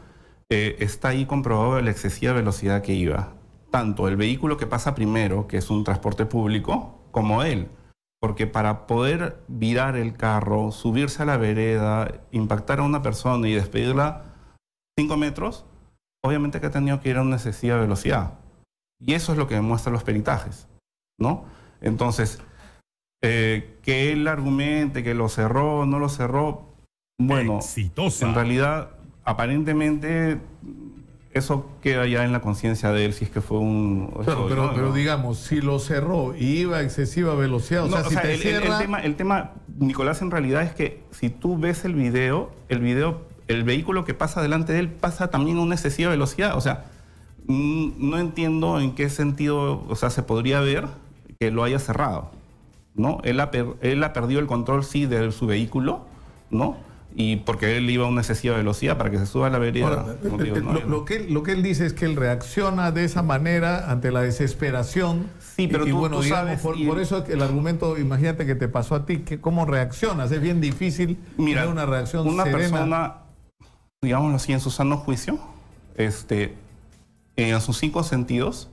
Está ahí comprobado la excesiva velocidad que iba. Tanto el vehículo que pasa primero, que es un transporte público, como él. Porque para poder virar el carro, subirse a la vereda, impactar a una persona y despedirla 5 metros, obviamente que ha tenido que ir a una excesiva velocidad. Y eso es lo que demuestran los peritajes, ¿no? Entonces, que él argumente que lo cerró, no lo cerró, bueno, exitosa. En realidad, aparentemente... Eso queda ya en la conciencia de él, si es que fue un... Claro, pero digamos, si lo cerró y iba a excesiva velocidad, el tema, Nicolás, en realidad es que si tú ves el vehículo que pasa delante de él pasa también a una excesiva velocidad. O sea, no entiendo en qué sentido, o sea, se podría ver que lo haya cerrado, ¿no? Él ha perdido el control, sí, de su vehículo, ¿no? Y porque él iba a una excesiva velocidad para que se suba a la vereda. Ahora, lo que él dice es que él reacciona de esa manera ante la desesperación. Sí, pero tú digamos, sabes, por eso el argumento, imagínate que te pasó a ti, que cómo reaccionas. Es bien difícil tener una reacción serena. Una persona, digámoslo así, en su sano juicio, en sus 5 sentidos,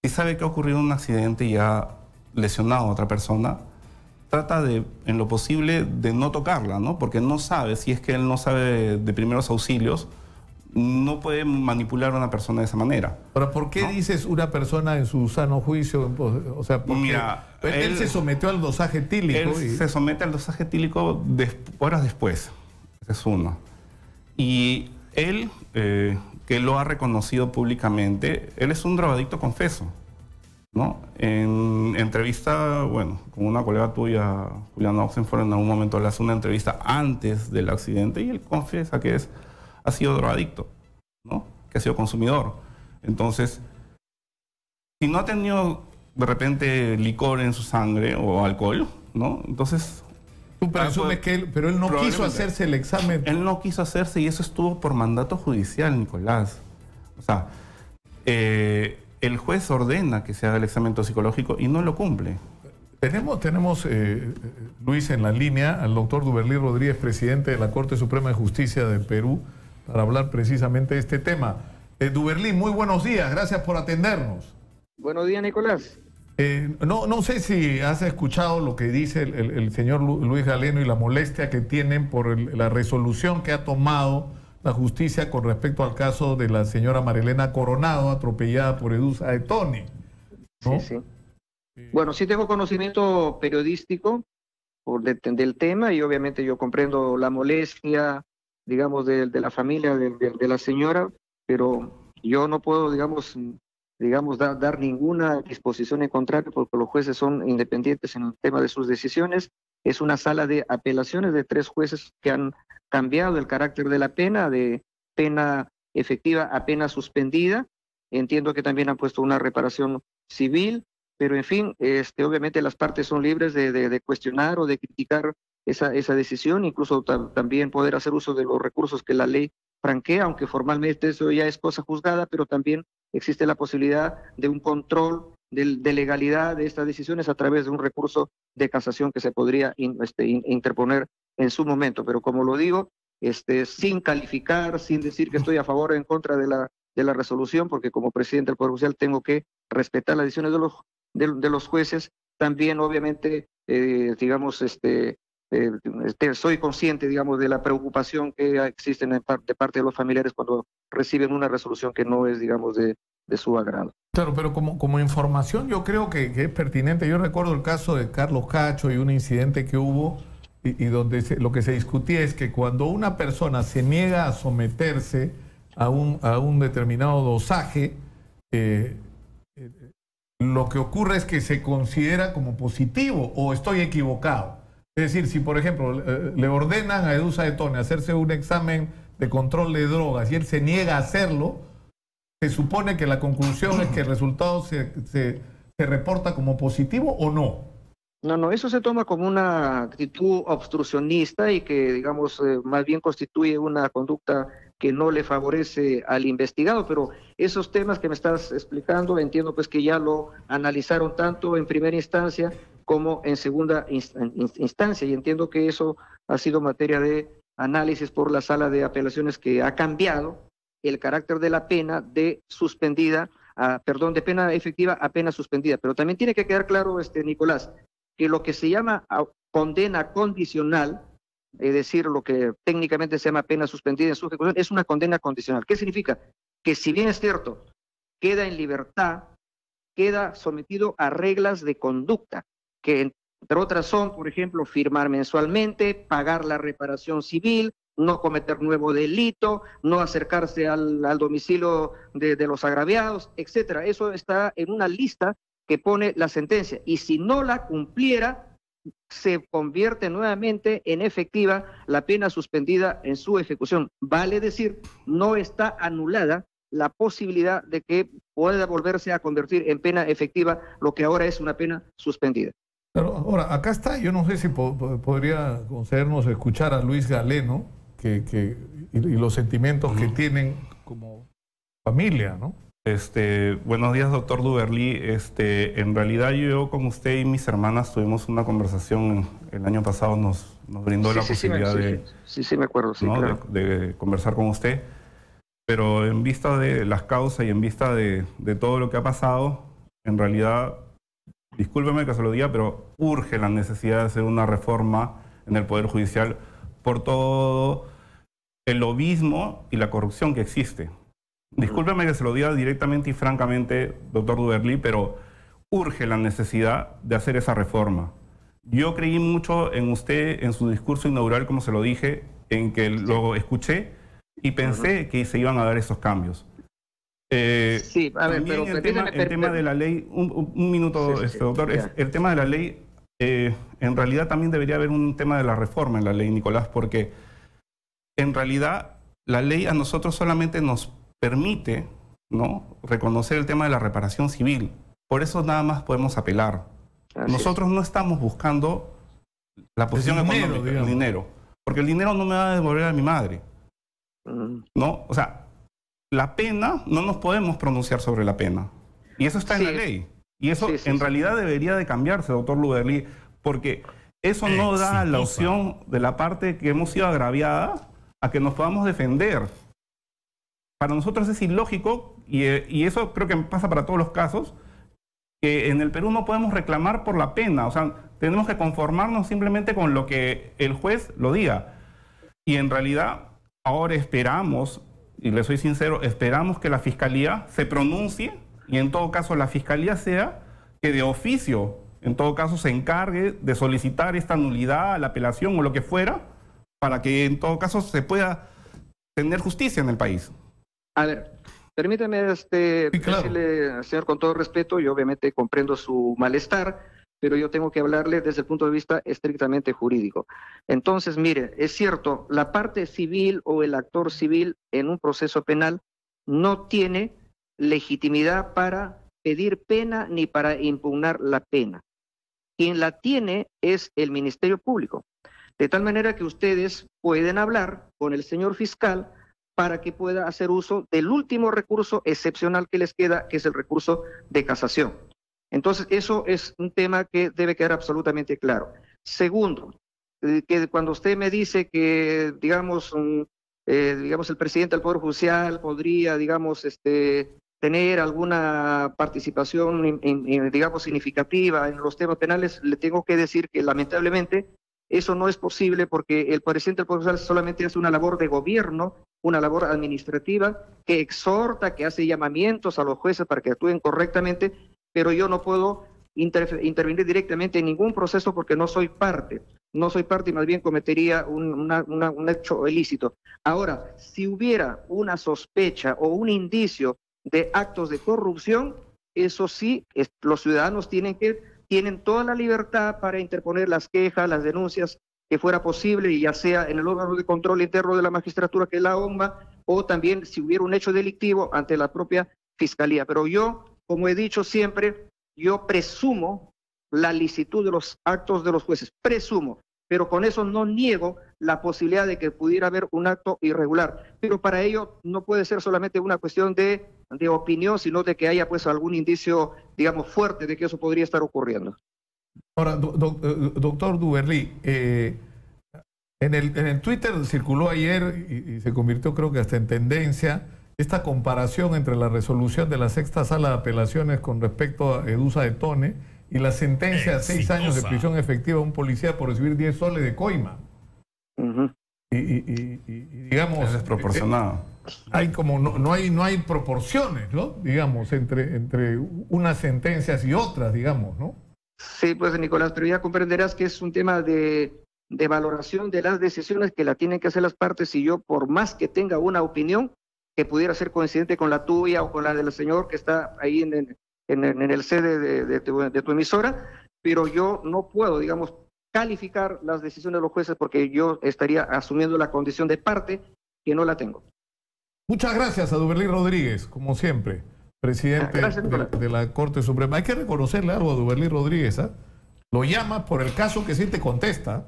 si sabe que ha ocurrido un accidente y ha lesionado a otra persona, trata de, en lo posible, de no tocarla, ¿no? Porque no sabe, si es que él no sabe de primeros auxilios, no puede manipular a una persona de esa manera. Ahora, ¿por qué dices una persona en su sano juicio? O sea, porque mira, él se sometió al dosaje etílico. Él se somete al dosaje etílico horas después. Ese es uno. Y él, que lo ha reconocido públicamente, él es un drogadicto confeso, ¿no? En entrevista, bueno, con una colega tuya, Juliana Oxenford, en algún momento le hace una entrevista antes del accidente y él confiesa que ha sido drogadicto, ¿no? Que ha sido consumidor. Entonces, si no ha tenido de repente licor en su sangre o alcohol, ¿no? Entonces... Tú presumes que él, pero él no quiso hacerse el examen. Él no quiso hacerse y eso estuvo por mandato judicial, Nicolás. O sea, el juez ordena que se haga el examen toxicológico y no lo cumple. Tenemos Luis, en la línea, al doctor Duberlí Rodríguez, presidente de la Corte Suprema de Justicia de Perú, para hablar precisamente de este tema. Duberlí, muy buenos días, gracias por atendernos. Buenos días, Nicolás. No sé si has escuchado lo que dice el señor Luis Galeno y la molestia que tienen por la resolución que ha tomado la justicia con respecto al caso de la señora Marilena Coronado, atropellada por Edurza de Tony, ¿no? Sí, sí. Bueno, sí tengo conocimiento periodístico del tema y obviamente yo comprendo la molestia, digamos, de la familia de la señora, pero yo no puedo, digamos, dar ninguna disposición en contrario porque los jueces son independientes en el tema de sus decisiones. Es una sala de apelaciones de 3 jueces que han cambiado el carácter de la pena, de pena efectiva a pena suspendida. Entiendo que también han puesto una reparación civil, pero en fin, obviamente las partes son libres de cuestionar o de criticar esa decisión, incluso también poder hacer uso de los recursos que la ley franquea, aunque formalmente eso ya es cosa juzgada, pero también existe la posibilidad de un control de legalidad de estas decisiones a través de un recurso de casación que se podría interponer en su momento. Pero como lo digo, sin calificar, sin decir que estoy a favor o en contra de la resolución, porque como presidente del Poder Judicial tengo que respetar las decisiones de los jueces, también obviamente, soy consciente, digamos, de la preocupación que existe de parte de los familiares cuando reciben una resolución que no es, digamos, de su agrado. Claro, pero como información yo creo que es pertinente. Yo recuerdo el caso de Carlos Cacho y un incidente que hubo y donde lo que se discutía es que cuando una persona se niega a someterse a un determinado dosaje, lo que ocurre es que se considera como positivo, o estoy equivocado. Es decir, si por ejemplo le ordenan a Edurza de Tony hacerse un examen de control de drogas y él se niega a hacerlo, se supone que la conclusión es que el resultado se reporta como positivo o no. No, eso se toma como una actitud obstruccionista y que, digamos, más bien constituye una conducta que no le favorece al investigado, pero esos temas que me estás explicando, entiendo pues que ya lo analizaron tanto en primera instancia como en segunda instancia, y entiendo que eso ha sido materia de análisis por la sala de apelaciones, que ha cambiado el carácter de la pena de de pena efectiva a pena suspendida. Pero también tiene que quedar claro, Nicolás, que lo que se llama condena condicional, es decir, lo que técnicamente se llama pena suspendida en su ejecución, es una condena condicional. ¿Qué significa? Que si bien es cierto, queda en libertad, queda sometido a reglas de conducta, que entre otras son, por ejemplo, firmar mensualmente, pagar la reparación civil, no cometer nuevo delito, no acercarse al domicilio de los agraviados, etcétera. Eso está en una lista que pone la sentencia, y si no la cumpliera, se convierte nuevamente en efectiva la pena suspendida en su ejecución. Vale decir, no está anulada la posibilidad de que pueda volverse a convertir en pena efectiva lo que ahora es una pena suspendida. Pero ahora, acá está, yo no sé si podría concedernos escuchar a Luis Galeno y los sentimientos que tienen como familia, ¿no? Buenos días, doctor Duberlí. En realidad yo con usted y mis hermanas tuvimos una conversación el año pasado, nos brindó la posibilidad me acuerdo, sí, ¿no? Claro. de conversar con usted, pero en vista de las causas y en vista de todo lo que ha pasado, en realidad discúlpeme que se lo diga, pero urge la necesidad de hacer una reforma en el Poder Judicial por todo el lobismo y la corrupción que existe. Discúlpeme que se lo diga directamente y francamente, doctor Duberly, pero urge la necesidad de hacer esa reforma. Yo creí mucho en usted, en su discurso inaugural, como se lo dije, en que lo escuché y pensé que se iban a dar esos cambios. Sí, a ver, pero el tema de la ley, un minuto, doctor, el tema de la ley, en realidad también debería haber un tema de la reforma en la ley, Nicolás, porque en realidad la ley a nosotros solamente nos permite, ¿no?, reconocer el tema de la reparación civil. Por eso nada más podemos apelar. Nosotros no estamos buscando la posición económica, el dinero, porque el dinero no me va a devolver a mi madre, ¿no? O sea, la pena, no nos podemos pronunciar sobre la pena. Y eso está en la ley. Y eso en realidad debería de cambiarse, doctor Duberly, porque eso no da la opción de la parte que hemos sido agraviada a que nos podamos defender. Para nosotros es ilógico, y eso creo que pasa para todos los casos, que en el Perú no podemos reclamar por la pena. O sea, tenemos que conformarnos simplemente con lo que el juez lo diga. Y en realidad, ahora esperamos, y le soy sincero, esperamos que la Fiscalía se pronuncie y en todo caso la Fiscalía sea que de oficio, en todo caso, se encargue de solicitar esta nulidad, la apelación o lo que fuera, para que en todo caso se pueda tener justicia en el país. A ver, permítame decirle, señor, con todo respeto, yo obviamente comprendo su malestar, pero yo tengo que hablarle desde el punto de vista estrictamente jurídico. Entonces, mire, es cierto, la parte civil o el actor civil en un proceso penal no tiene legitimidad para pedir pena ni para impugnar la pena. Quien la tiene es el Ministerio Público. De tal manera que ustedes pueden hablar con el señor fiscal para que pueda hacer uso del último recurso excepcional que les queda, que es el recurso de casación. Entonces, eso es un tema que debe quedar absolutamente claro. Segundo, que cuando usted me dice que, digamos, el presidente del Poder Judicial podría, digamos, tener alguna participación, digamos, significativa en los temas penales, le tengo que decir que lamentablemente eso no es posible porque el presidente del Poder Judicial solamente hace una labor de gobierno, una labor administrativa que exhorta, que hace llamamientos a los jueces para que actúen correctamente, pero yo no puedo intervenir directamente en ningún proceso porque no soy parte. No soy parte y más bien cometería un hecho ilícito. Ahora, si hubiera una sospecha o un indicio de actos de corrupción, eso sí, los ciudadanos tienen toda la libertad para interponer las quejas, las denuncias que fuera posible, y ya sea en el órgano de control interno de la magistratura, que es la OMA, o también si hubiera un hecho delictivo ante la propia Fiscalía. Pero yo, como he dicho siempre, yo presumo la licitud de los actos de los jueces, presumo, pero con eso no niego la posibilidad de que pudiera haber un acto irregular. Pero para ello no puede ser solamente una cuestión de opinión, sino de que haya pues algún indicio, digamos, fuerte de que eso podría estar ocurriendo. Ahora, doctor Duberly, en el Twitter circuló ayer y se convirtió, creo que hasta en tendencia, esta comparación entre la resolución de la sexta sala de apelaciones con respecto a Edusa de Tone y la sentencia a 6 años de prisión efectiva a un policía por recibir 10 soles de coima. Y digamos... Es desproporcionado. Hay como no hay proporciones, ¿no? Digamos, entre unas sentencias y otras, digamos, ¿no? Sí, pues, Nicolás, pero ya comprenderás que es un tema de valoración de las decisiones que la tienen que hacer las partes, y yo, por más que tenga una opinión que pudiera ser coincidente con la tuya o con la del señor que está ahí en el sede de tu emisora, pero yo no puedo, digamos, calificar las decisiones de los jueces porque yo estaría asumiendo la condición de parte que no la tengo. Muchas gracias a Duberly Rodríguez, como siempre, presidente de la Corte Suprema. Hay que reconocerle algo a Duberly Rodríguez, ¿eh? Lo llama por el caso que sí te contesta.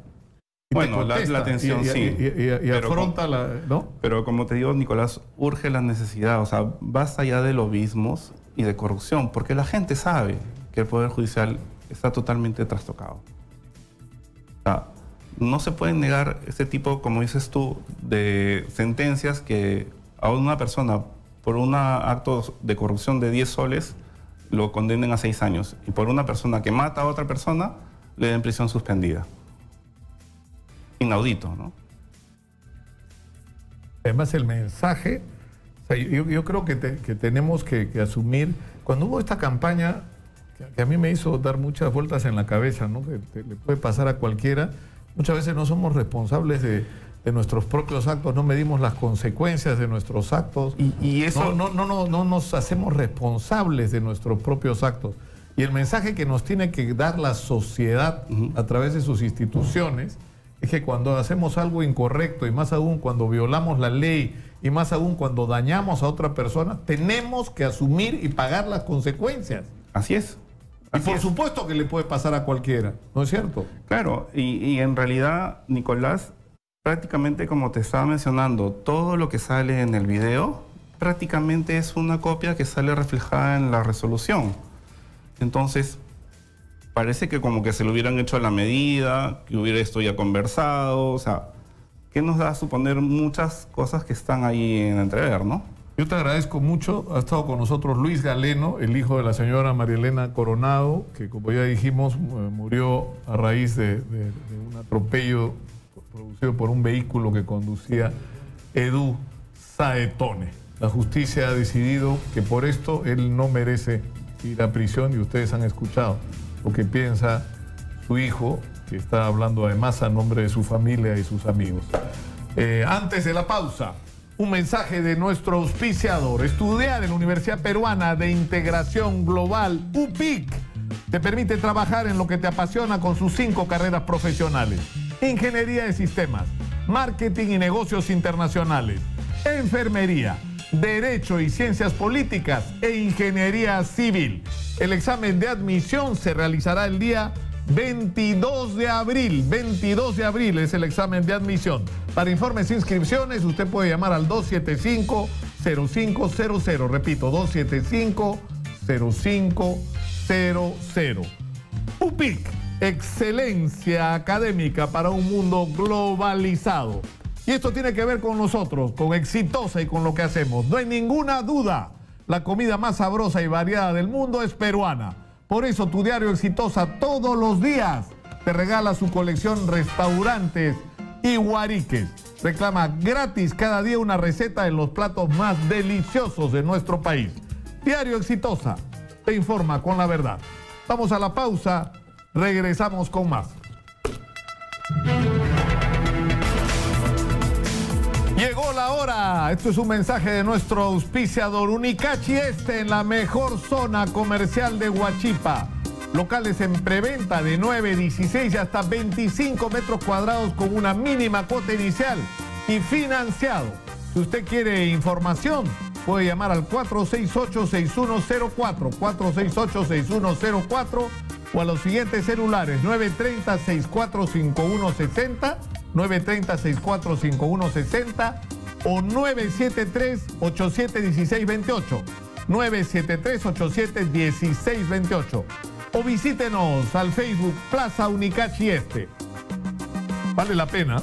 Bueno, la atención sí. Y afronta ¿no? Pero como te digo, Nicolás, urge la necesidad, o sea, basta ya de lobismos y de corrupción, porque la gente sabe que el Poder Judicial está totalmente trastocado. O sea, no se pueden negar este tipo, como dices tú, de sentencias que a una persona por un acto de corrupción de 10 soles lo condenen a 6 años. Y por una persona que mata a otra persona, le den prisión suspendida. Inaudito, ¿no? Además, el mensaje, o sea, yo creo que tenemos que asumir, cuando hubo esta campaña, que a mí me hizo dar muchas vueltas en la cabeza, ¿no? Que le puede pasar a cualquiera, muchas veces no somos responsables de nuestros propios actos, no medimos las consecuencias de nuestros actos, y eso no nos hacemos responsables de nuestros propios actos. Y el mensaje que nos tiene que dar la sociedad a través de sus instituciones es que cuando hacemos algo incorrecto, y más aún cuando violamos la ley, y más aún cuando dañamos a otra persona, tenemos que asumir y pagar las consecuencias. Así es. Y por supuesto que le puede pasar a cualquiera, ¿no es cierto? Claro, y en realidad, Nicolás, prácticamente como te estaba mencionando, todo lo que sale en el video prácticamente es una copia que sale reflejada en la resolución. Entonces, parece que como que se lo hubieran hecho a la medida, que hubiera esto ya conversado, o sea, que nos da a suponer muchas cosas que están ahí en entrever, ¿no? Yo te agradezco mucho. Ha estado con nosotros Luis Galeno, el hijo de la señora María Elena Coronado, que como ya dijimos, murió a raíz de un atropello producido por un vehículo que conducía Edu Saetone. La justicia ha decidido que por esto él no merece ir a prisión, y ustedes han escuchado lo que piensa su hijo, que está hablando además a nombre de su familia y sus amigos. Antes de la pausa, un mensaje de nuestro auspiciador. Estudiar en la Universidad Peruana de Integración Global, UPIC, te permite trabajar en lo que te apasiona con sus 5 carreras profesionales: Ingeniería de Sistemas, Marketing y Negocios Internacionales, Enfermería, Derecho y Ciencias Políticas e Ingeniería Civil. El examen de admisión se realizará el día 22 de abril. 22 de abril es el examen de admisión. Para informes e inscripciones, usted puede llamar al 275-0500. Repito, 275-0500. UPIC, excelencia académica para un mundo globalizado. Y esto tiene que ver con nosotros, con Exitosa y con lo que hacemos. No hay ninguna duda, la comida más sabrosa y variada del mundo es peruana. Por eso tu diario Exitosa todos los días te regala su colección Restaurantes y Guariques. Reclama gratis cada día una receta de los platos más deliciosos de nuestro país. Diario Exitosa te informa con la verdad. Vamos a la pausa, regresamos con más. Llegó la hora. Esto es un mensaje de nuestro auspiciador Unicachi Este, en la mejor zona comercial de Huachipa. Locales en preventa de 9, 16 y hasta 25 metros cuadrados con una mínima cuota inicial y financiado. Si usted quiere información, puede llamar al 468-6104, 468-6104 o a los siguientes celulares: 930-645160, 930-645160 o 973-871628, 973-871628. O visítenos al Facebook Plaza Unicachi Este. Vale la pena.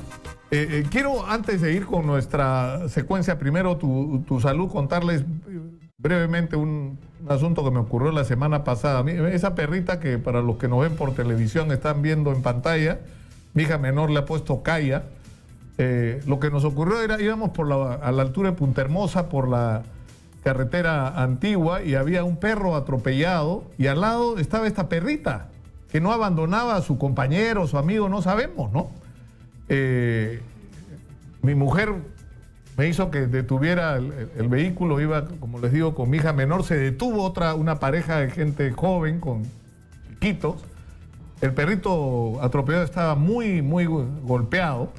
Quiero, antes de ir con nuestra secuencia, primero tu salud, contarles brevemente un asunto que me ocurrió la semana pasada. Esa perrita que para los que nos ven por televisión están viendo en pantalla, mi hija menor le ha puesto Calla. Lo que nos ocurrió era, íbamos a la altura de Punta Hermosa por la carretera antigua y había un perro atropellado y al lado estaba esta perrita que no abandonaba a su compañero, su amigo, no sabemos, ¿no? Mi mujer me hizo que detuviera el vehículo, iba, como les digo, con mi hija menor, se detuvo una pareja de gente joven con chiquitos. El perrito atropellado estaba muy, muy golpeado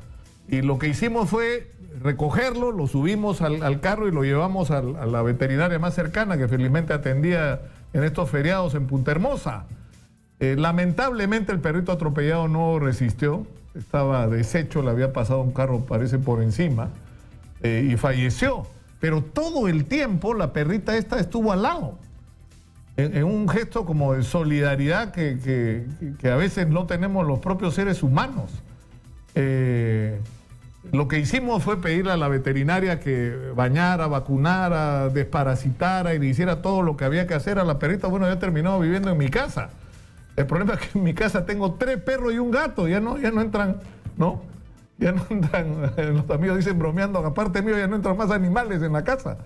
y lo que hicimos fue recogerlo, lo subimos al carro y lo llevamos a la veterinaria más cercana, que felizmente atendía en estos feriados en Punta Hermosa. Lamentablemente el perrito atropellado no resistió, estaba deshecho, le había pasado un carro, parece, por encima, y falleció. Pero todo el tiempo la perrita esta estuvo al lado, en un gesto como de solidaridad que a veces no tenemos los propios seres humanos. lo que hicimos fue pedirle a la veterinaria que bañara, vacunara, desparasitara y le hiciera todo lo que había que hacer a la perrita. Bueno, yo he terminado viviendo en mi casa. El problema es que en mi casa tengo 3 perros y un gato. Ya no entran, ¿no? Ya no entran, los amigos dicen bromeando, aparte mío ya no entran más animales en la casa.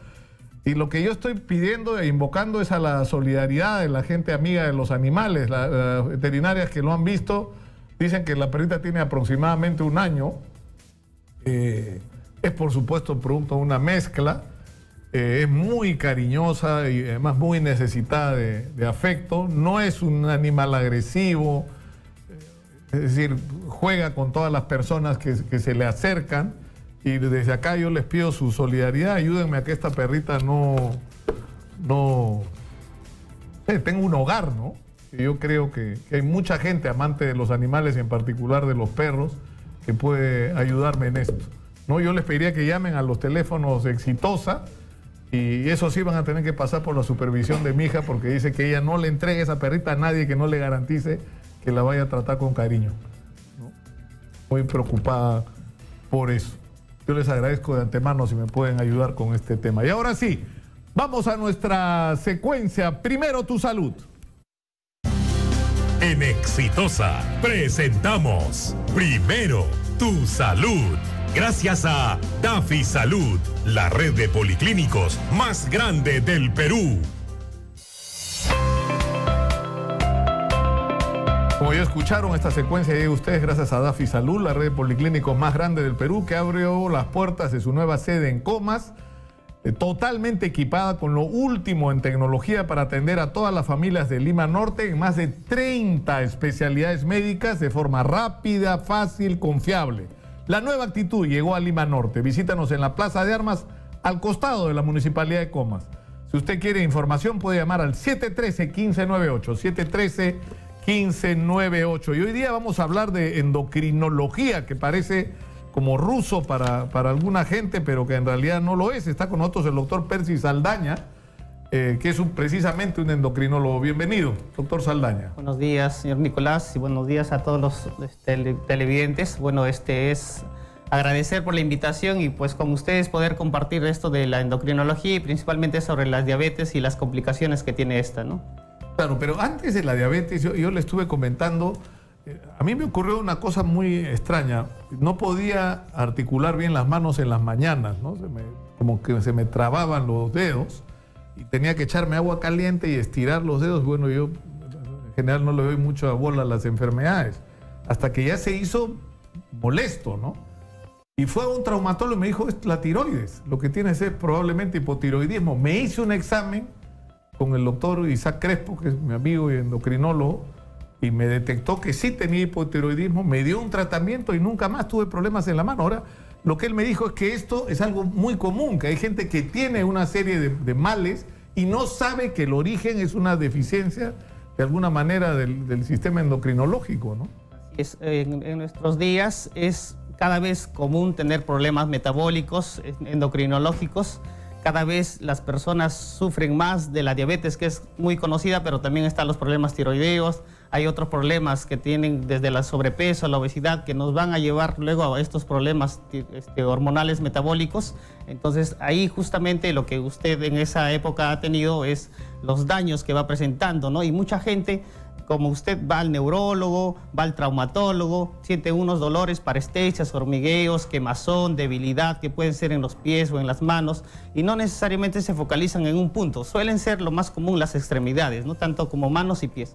Y lo que yo estoy pidiendo e invocando es a la solidaridad de la gente amiga de los animales. Las veterinarias que lo han visto dicen que la perrita tiene aproximadamente 1 año. Es por supuesto producto de una mezcla, es muy cariñosa y además muy necesitada de afecto, no es un animal agresivo, es decir, juega con todas las personas que se le acercan, y desde acá yo les pido su solidaridad, ayúdenme a que esta perrita tenga un hogar, ¿no? Y yo creo que hay mucha gente amante de los animales y en particular de los perros que puede ayudarme en esto, ¿no? Yo les pediría que llamen a los teléfonos Exitosa y eso sí van a tener que pasar por la supervisión de mi hija porque dice que ella no le entregue esa perrita a nadie que no le garantice que la vaya a tratar con cariño, ¿no? Muy preocupada por eso. Yo les agradezco de antemano si me pueden ayudar con este tema. Y ahora sí, vamos a nuestra secuencia. Primero tu salud. En Exitosa presentamos Primero tu salud. Gracias a Dafi Salud, la red de policlínicos más grande del Perú. Como ya escucharon, esta secuencia llega a ustedes gracias a Dafi Salud, la red de policlínicos más grande del Perú, que abrió las puertas de su nueva sede en Comas, totalmente equipada con lo último en tecnología para atender a todas las familias de Lima Norte en más de 30 especialidades médicas de forma rápida, fácil, confiable. La nueva actitud llegó a Lima Norte. Visítanos en la Plaza de Armas al costado de la Municipalidad de Comas. Si usted quiere información puede llamar al 713-1598, 713-1598. Y hoy día vamos a hablar de endocrinología, que parece como ruso para alguna gente, pero que en realidad no lo es. Está con nosotros el doctor Percy Saldaña, que es precisamente un endocrinólogo. Bienvenido, doctor Saldaña. Buenos días, señor Nicolás, y buenos días a todos los televidentes. Bueno, es agradecer por la invitación y pues con ustedes poder compartir esto de la endocrinología y principalmente sobre la diabetes y las complicaciones que tiene esta, ¿no? Claro, pero antes de la diabetes, yo le estuve comentando, a mí me ocurrió una cosa muy extraña. No podía articular bien las manos en las mañanas, ¿no? Como que se me trababan los dedos y tenía que echarme agua caliente y estirar los dedos. Bueno, yo en general no le doy mucha bola a las enfermedades, hasta que ya se hizo molesto, ¿no? Y fue a un traumatólogo y me dijo, es la tiroides, lo que tienes es probablemente hipotiroidismo. Me hice un examen con el doctor Isaac Crespo, que es mi amigo y endocrinólogo, y me detectó que sí tenía hipotiroidismo, me dio un tratamiento y nunca más tuve problemas en la mano. Ahora, lo que él me dijo es que esto es algo muy común, que hay gente que tiene una serie de males y no sabe que el origen es una deficiencia de alguna manera del sistema endocrinológico, ¿no? En nuestros días es cada vez común tener problemas metabólicos, endocrinológicos. Cada vez las personas sufren más de la diabetes, que es muy conocida, pero también están los problemas tiroideos. Hay otros problemas que tienen desde el sobrepeso, la obesidad, que nos van a llevar luego a estos problemas hormonales metabólicos. Entonces ahí justamente lo que usted en esa época ha tenido es los daños que va presentando, ¿no? Y mucha gente, como usted, va al neurólogo, va al traumatólogo, siente unos dolores, parestesias, hormigueos, quemazón, debilidad que pueden ser en los pies o en las manos y no necesariamente se focalizan en un punto. Suelen ser lo más común las extremidades, no tanto como manos y pies.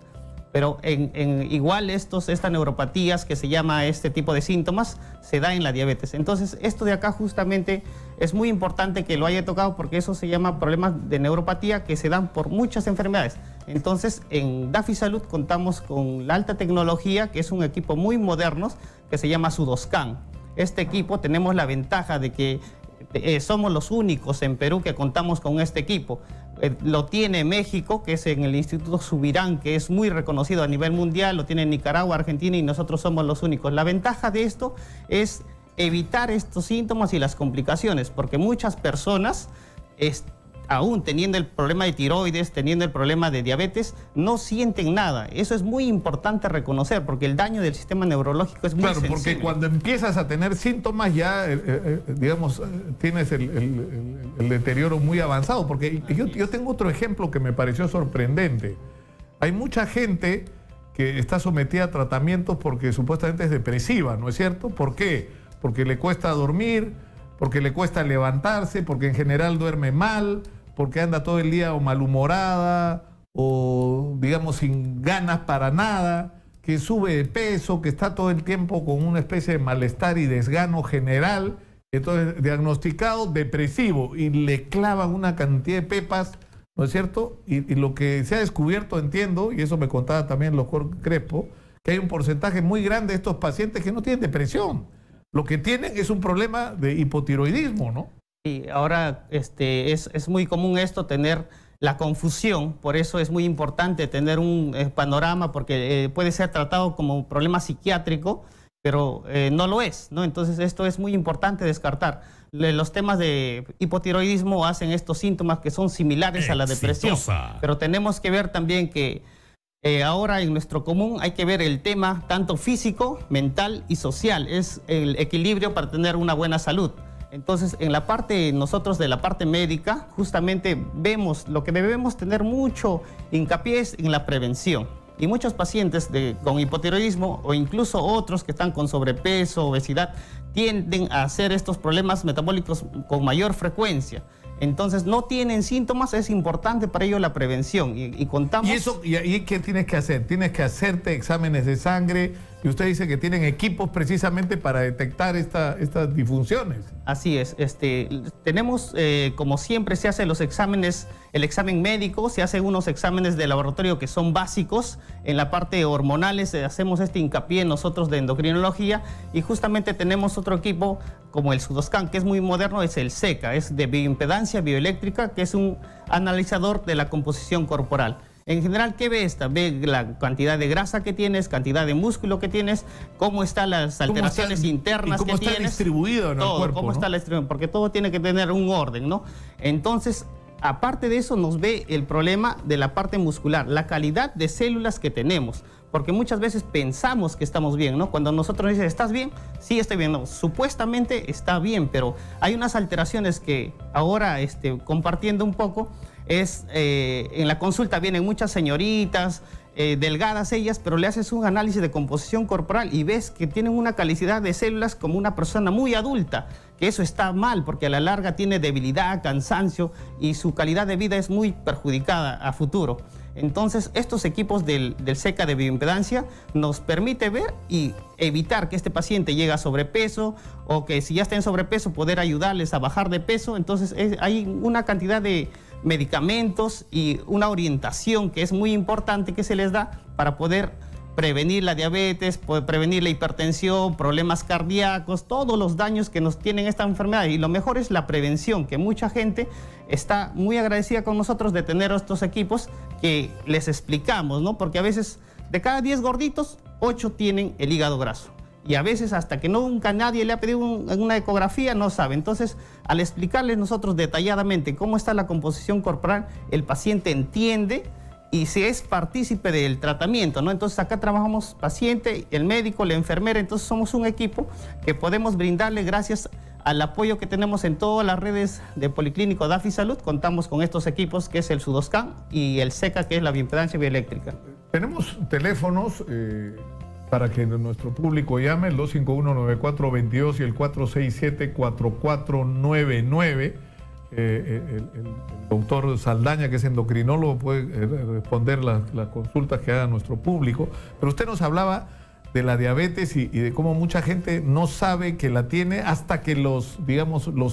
Pero igual estas neuropatías que se llama este tipo de síntomas se da en la diabetes. Entonces esto de acá justamente es muy importante que lo haya tocado porque eso se llama problemas de neuropatía que se dan por muchas enfermedades. Entonces en Dafi Salud contamos con la alta tecnología, que es un equipo muy moderno que se llama Sudoscan. Este equipo tenemos la ventaja de que somos los únicos en Perú que contamos con este equipo. Lo tiene México, que es en el Instituto Subirán, que es muy reconocido a nivel mundial, lo tiene Nicaragua, Argentina y nosotros somos los únicos. La ventaja de esto es evitar estos síntomas y las complicaciones, porque muchas personas aún teniendo el problema de tiroides, teniendo el problema de diabetes, no sienten nada. Eso es muy importante reconocer, porque el daño del sistema neurológico es muy sensible. Claro, porque cuando empiezas a tener síntomas ya, digamos, tienes el deterioro muy avanzado. Porque yo tengo otro ejemplo que me pareció sorprendente. Hay mucha gente que está sometida a tratamientos porque supuestamente es depresiva, ¿no es cierto? ¿Por qué? Porque le cuesta dormir, porque le cuesta levantarse, porque en general duerme mal, porque anda todo el día o malhumorada, o digamos sin ganas para nada, que sube de peso, que está todo el tiempo con una especie de malestar y desgano general, entonces diagnosticado depresivo, y le clavan una cantidad de pepas, ¿no es cierto? Y lo que se ha descubierto, entiendo, y eso me contaba también el doctor Crespo, que hay un porcentaje muy grande de estos pacientes que no tienen depresión. Lo que tienen es un problema de hipotiroidismo, ¿no? Sí, ahora es muy común esto, tener la confusión, por eso es muy importante tener un panorama, porque puede ser tratado como problema psiquiátrico, pero no lo es, ¿no? Entonces esto es muy importante descartar. Los temas de hipotiroidismo hacen estos síntomas que son similares a la depresión, pero tenemos que ver también que ahora en nuestro común hay que ver el tema tanto físico, mental y social, es el equilibrio para tener una buena salud. Entonces, en la parte, nosotros de la parte médica, justamente vemos, lo que debemos tener mucho hincapié es en la prevención. Y muchos pacientes con hipotiroidismo o incluso otros que están con sobrepeso, obesidad, tienden a hacer estos problemas metabólicos con mayor frecuencia. Entonces, no tienen síntomas, es importante para ello la prevención. Y contamos... ¿Y qué tienes que hacer? Tienes que hacerte exámenes de sangre, y usted dice que tienen equipos precisamente para detectar estas disfunciones. Así es. Tenemos, como siempre, se hacen los exámenes, el examen médico, se hacen unos exámenes de laboratorio que son básicos. En la parte hormonales hacemos este hincapié nosotros de endocrinología, y justamente tenemos otro equipo como el Sudoscan, que es muy moderno, es el SECA, es de bioimpedancia bioeléctrica, que es un analizador de la composición corporal. En general, ¿qué ve esta? Ve la cantidad de grasa que tienes, cantidad de músculo que tienes, cómo están las alteraciones internas que tienes. ¿Cómo está distribuido en el cuerpo? Cómo está la distribución, porque todo tiene que tener un orden, ¿no? Entonces, aparte de eso, nos ve el problema de la parte muscular, la calidad de células que tenemos. Porque muchas veces pensamos que estamos bien, ¿no? Cuando nosotros nos dicen, ¿estás bien? Sí, estoy bien. No, supuestamente está bien, pero hay unas alteraciones que ahora, compartiendo un poco, en la consulta vienen muchas señoritas, delgadas ellas, pero le haces un análisis de composición corporal y ves que tienen una calidad de células como una persona muy adulta, que eso está mal porque a la larga tiene debilidad, cansancio y su calidad de vida es muy perjudicada a futuro. Entonces, estos equipos del SECA de bioimpedancia nos permite ver y evitar que este paciente llegue a sobrepeso, o que si ya está en sobrepeso poder ayudarles a bajar de peso. Entonces, hay una cantidad de medicamentos y una orientación que es muy importante que se les da para poder prevenir la diabetes, poder prevenir la hipertensión, problemas cardíacos, todos los daños que nos tienen esta enfermedad. Y lo mejor es la prevención, que mucha gente está muy agradecida con nosotros de tener estos equipos que les explicamos, ¿no? Porque a veces de cada 10 gorditos, 8 tienen el hígado graso. Y a veces hasta que nunca nadie le ha pedido una ecografía no sabe. Entonces, al explicarles nosotros detalladamente cómo está la composición corporal, el paciente entiende y se es partícipe del tratamiento, ¿no? Entonces acá trabajamos paciente, el médico, la enfermera, entonces somos un equipo que podemos brindarle gracias al apoyo que tenemos en todas las redes de Policlínico DafiSalud. Contamos con estos equipos que es el Sudoscan y el SECA, que es la bioimpedancia bioeléctrica. Tenemos teléfonos para que nuestro público llame, el 251-9422 y el 467-4499. El doctor Saldaña, que es endocrinólogo, puede responder las consultas que haga nuestro público. Pero usted nos hablaba de la diabetes y de cómo mucha gente no sabe que la tiene hasta que los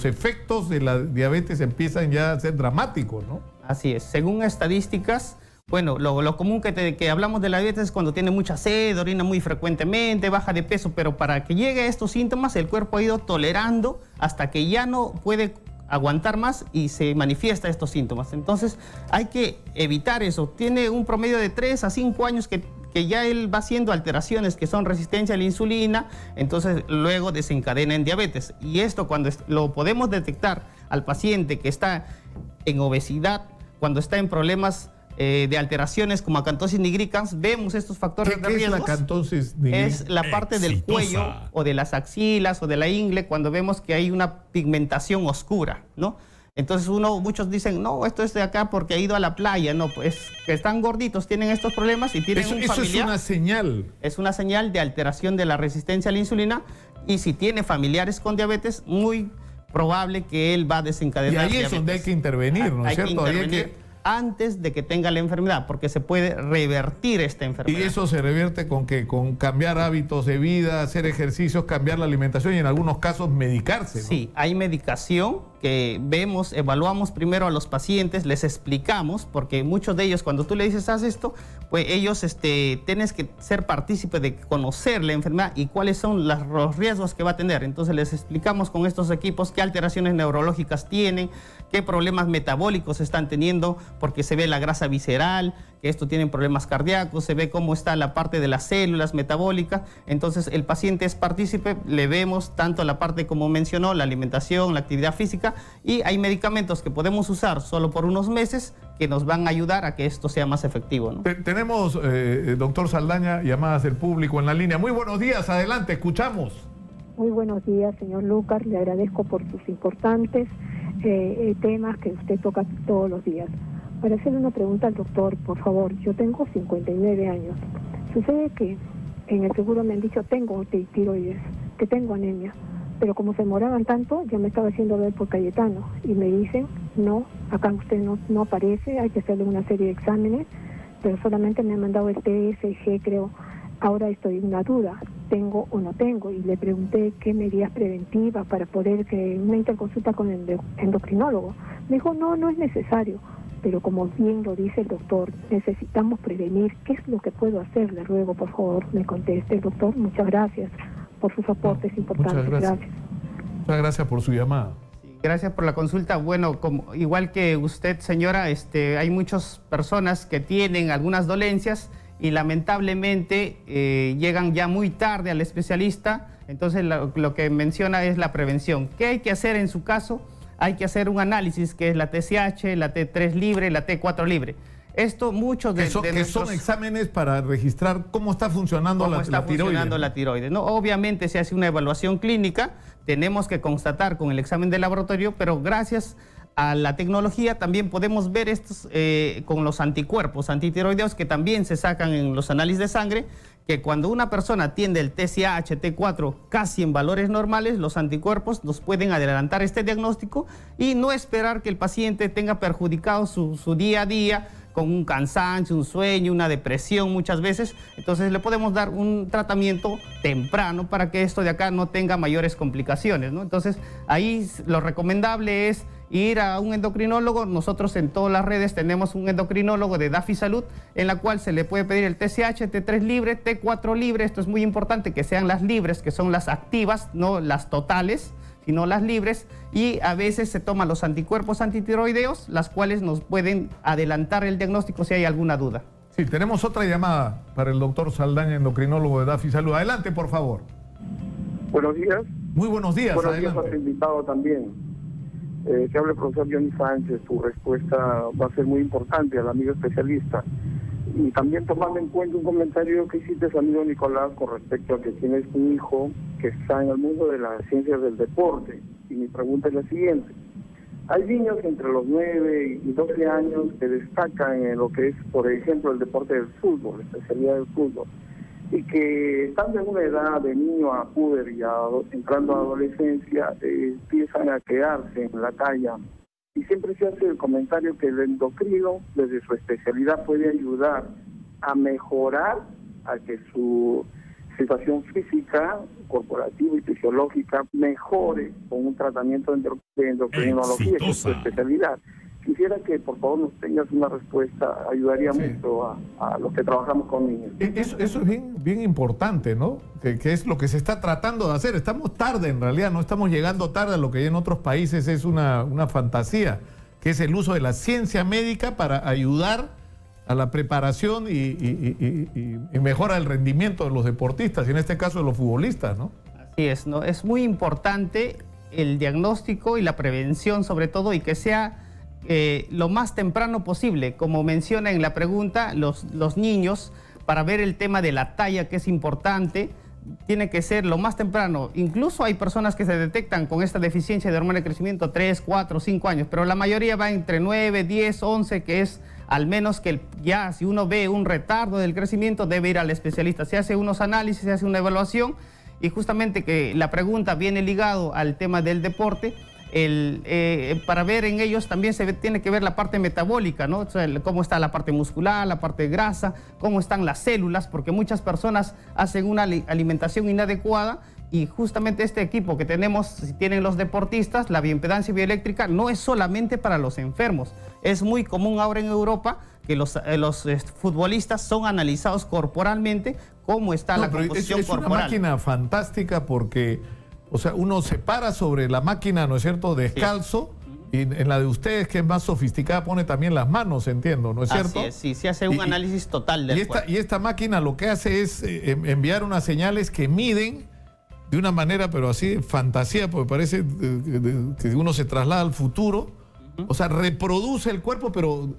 efectos de la diabetes empiezan ya a ser dramáticos, ¿no? Así es. Según estadísticas, bueno, lo común que hablamos de la diabetes es cuando tiene mucha sed, orina muy frecuentemente, baja de peso, pero para que llegue a estos síntomas el cuerpo ha ido tolerando hasta que ya no puede aguantar más y se manifiesta estos síntomas. Entonces hay que evitar eso. Tiene un promedio de 3 a 5 años que ya él va haciendo alteraciones que son resistencia a la insulina, entonces luego desencadena en diabetes. Y esto cuando lo podemos detectar al paciente que está en obesidad, cuando está en problemas de alteraciones como acantosis nigricans, vemos estos factores de riesgo. ¿Qué es la acantosis nigricans? Es la parte del cuello o de las axilas o de la ingle cuando vemos que hay una pigmentación oscura, ¿no? Entonces muchos dicen, no, esto es de acá porque ha ido a la playa. No, pues que están gorditos, tienen estos problemas y tienen un familiar. Eso es una señal. Es una señal de alteración de la resistencia a la insulina, y si tiene familiares con diabetes, muy probable que él va a desencadenar diabetes. Y ahí es donde hay que intervenir, ¿no es cierto? Hay que antes de que tenga la enfermedad, porque se puede revertir esta enfermedad. ¿Y eso se revierte con qué? Con cambiar hábitos de vida, hacer ejercicios, cambiar la alimentación y en algunos casos medicarse, ¿no? Sí, hay medicación que vemos, evaluamos primero a los pacientes, les explicamos, porque muchos de ellos cuando tú le dices haz esto, pues ellos tienes que ser partícipe de conocer la enfermedad y cuáles son los riesgos que va a tener. Entonces les explicamos con estos equipos qué alteraciones neurológicas tienen, qué problemas metabólicos están teniendo, porque se ve la grasa visceral, que esto tienen problemas cardíacos, se ve cómo está la parte de las células metabólicas. Entonces el paciente es partícipe, le vemos tanto la parte como mencionó, la alimentación, la actividad física, y hay medicamentos que podemos usar solo por unos meses que nos van a ayudar a que esto sea más efectivo, ¿no? Tenemos, doctor Saldaña, llamadas del público en la línea. Muy buenos días, adelante, escuchamos. Muy buenos días, señor Lucas, le agradezco por sus importantes temas que usted toca todos los días. Para hacerle una pregunta al doctor, por favor, yo tengo 59 años. Sucede que en el seguro me han dicho tengo tiroides, que tengo anemia, pero como se demoraban tanto, yo me estaba haciendo ver por Cayetano y me dicen, no, acá usted no aparece, hay que hacerle una serie de exámenes, pero solamente me han mandado el TSG, creo. Ahora estoy en una duda, ¿tengo o no tengo? Y le pregunté qué medidas preventivas para poder que una interconsulta con el endocrinólogo. Me dijo, no es necesario, pero como bien lo dice el doctor, necesitamos prevenir. ¿Qué es lo que puedo hacer? Le ruego, por favor, me conteste el doctor. Muchas gracias por sus aportes importantes. Muchas gracias. Muchas gracias por su llamada. Sí, gracias por la consulta. Bueno, igual que usted, señora, hay muchas personas que tienen algunas dolencias y lamentablemente llegan ya muy tarde al especialista. Entonces lo que menciona es la prevención. ¿Qué hay que hacer en su caso? Hay que hacer un análisis que es la TSH, la T3 libre, la T4 libre. Esto muchos de que son exámenes para registrar cómo está funcionando la tiroides. ¿No? Obviamente se hace una evaluación clínica, tenemos que constatar con el examen de laboratorio, pero gracias a la tecnología también podemos ver estos con los anticuerpos antitiroideos que también se sacan en los análisis de sangre, que cuando una persona tiene el TSH, T4 casi en valores normales, los anticuerpos nos pueden adelantar este diagnóstico y no esperar que el paciente tenga perjudicado su día a día con un cansancio, un sueño, una depresión muchas veces. Entonces le podemos dar un tratamiento temprano para que esto de acá no tenga mayores complicaciones, ¿no? Entonces ahí lo recomendable es ir a un endocrinólogo. Nosotros en todas las redes tenemos un endocrinólogo de Dafi Salud, en la cual se le puede pedir el TSH, T3 libre, T4 libre. Esto es muy importante que sean las libres, que son las activas, no las totales, sino las libres, y a veces se toman los anticuerpos antitiroideos, las cuales nos pueden adelantar el diagnóstico si hay alguna duda. Sí, tenemos otra llamada para el doctor Saldaña, endocrinólogo de Dafi Salud. Adelante, por favor. Buenos días. Muy buenos días. Buenos días al invitado también. Que hable el profesor Johnny Sánchez, su respuesta va a ser muy importante al amigo especialista. Y también tomando en cuenta un comentario que hiciste, amigo Nicolás, con respecto a que tienes un hijo que está en el mundo de las ciencias del deporte. Y mi pregunta es la siguiente. Hay niños entre los 9 y 12 años que destacan en lo que es, por ejemplo, el deporte del fútbol, la especialidad del fútbol, y que estando en una edad de niño a puber y entrando a adolescencia, empiezan a quedarse en la calle. Y siempre se hace el comentario que el endocrino, desde su especialidad, puede ayudar a mejorar, a que su situación física, corporativa y fisiológica mejore con un tratamiento de endocrinología, que es su especialidad. Quisiera que por favor nos tengas una respuesta, ayudaría mucho a los que trabajamos con niños. Eso es bien importante, ¿no? Que es lo que se está tratando de hacer. Estamos tarde en realidad, no estamos llegando tarde a lo que en otros países es una fantasía, que es el uso de la ciencia médica para ayudar a la preparación y mejora el rendimiento de los deportistas, y en este caso de los futbolistas, ¿no? Así es, ¿no? Es muy importante el diagnóstico y la prevención sobre todo, y que sea lo más temprano posible, como menciona en la pregunta, los niños, para ver el tema de la talla, que es importante, tiene que ser lo más temprano. Incluso hay personas que se detectan con esta deficiencia de hormona de crecimiento 3, 4, 5 años, pero la mayoría va entre 9, 10, 11, que es al menos que ya si uno ve un retardo del crecimiento debe ir al especialista. Se hace unos análisis, se hace una evaluación y justamente que la pregunta viene ligado al tema del deporte. Para ver en ellos también tiene que ver la parte metabólica, ¿no? O sea, cómo está la parte muscular, la parte de grasa, cómo están las células, porque muchas personas hacen una alimentación inadecuada y justamente este equipo que tenemos, si tienen los deportistas, la bioimpedancia bioeléctrica no es solamente para los enfermos. Es muy común ahora en Europa que los futbolistas son analizados corporalmente cómo está la composición corporal. Es una máquina fantástica porque... O sea, uno se para sobre la máquina, ¿no es cierto?, descalzo, sí. Y en la de ustedes, que es más sofisticada, pone también las manos, entiendo, ¿no es cierto? Así es, sí, se hace un análisis total del cuerpo. Y esta máquina lo que hace es enviar unas señales que miden de una manera, pero así, fantasía, porque parece que uno se traslada al futuro. O sea, reproduce el cuerpo, pero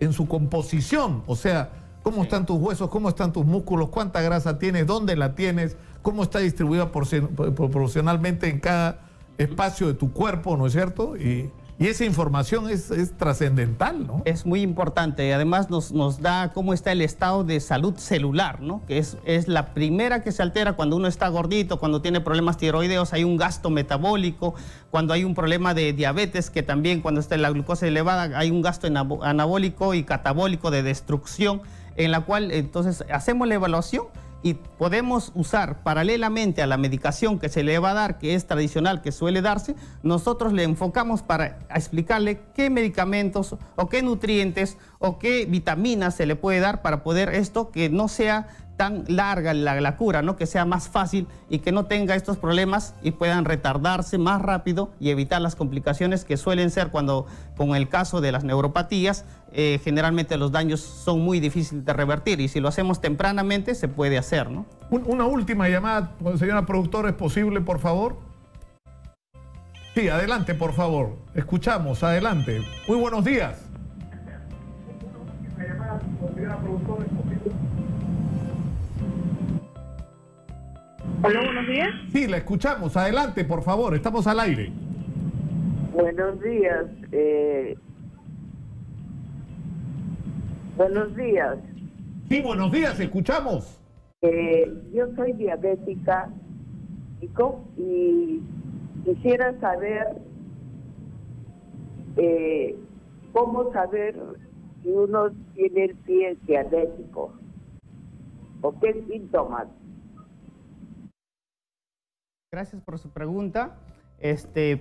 en su composición. O sea, cómo están tus huesos, cómo están tus músculos, cuánta grasa tienes, dónde la tienes, cómo está distribuida proporcionalmente en cada espacio de tu cuerpo, ¿no es cierto? Y esa información es trascendental, ¿no? Es muy importante y además nos da cómo está el estado de salud celular, ¿no? Que es la primera que se altera cuando uno está gordito, cuando tiene problemas tiroideos, hay un gasto metabólico, cuando hay un problema de diabetes, que también cuando está la glucosa elevada hay un gasto anabólico y catabólico de destrucción, en la cual entonces hacemos la evaluación y podemos usar paralelamente a la medicación que se le va a dar, que es tradicional, que suele darse, nosotros le enfocamos para explicarle qué medicamentos o qué nutrientes o qué vitaminas se le puede dar para poder esto que no sea tan larga la cura, ¿no? Que sea más fácil y que no tenga estos problemas y puedan retardarse más rápido y evitar las complicaciones que suelen ser cuando, con el caso de las neuropatías, generalmente los daños son muy difíciles de revertir y si lo hacemos tempranamente se puede hacer, ¿no? Una última llamada, señora productora, ¿es posible, por favor? Sí, adelante, por favor. Escuchamos, adelante. Muy buenos días. Hola, buenos días. Sí, la escuchamos. Adelante, por favor. Estamos al aire. Buenos días. Buenos días. Sí, buenos días. Escuchamos. Yo soy diabética y quisiera saber cómo saber si uno tiene el pie diabético o qué síntomas. Gracias por su pregunta.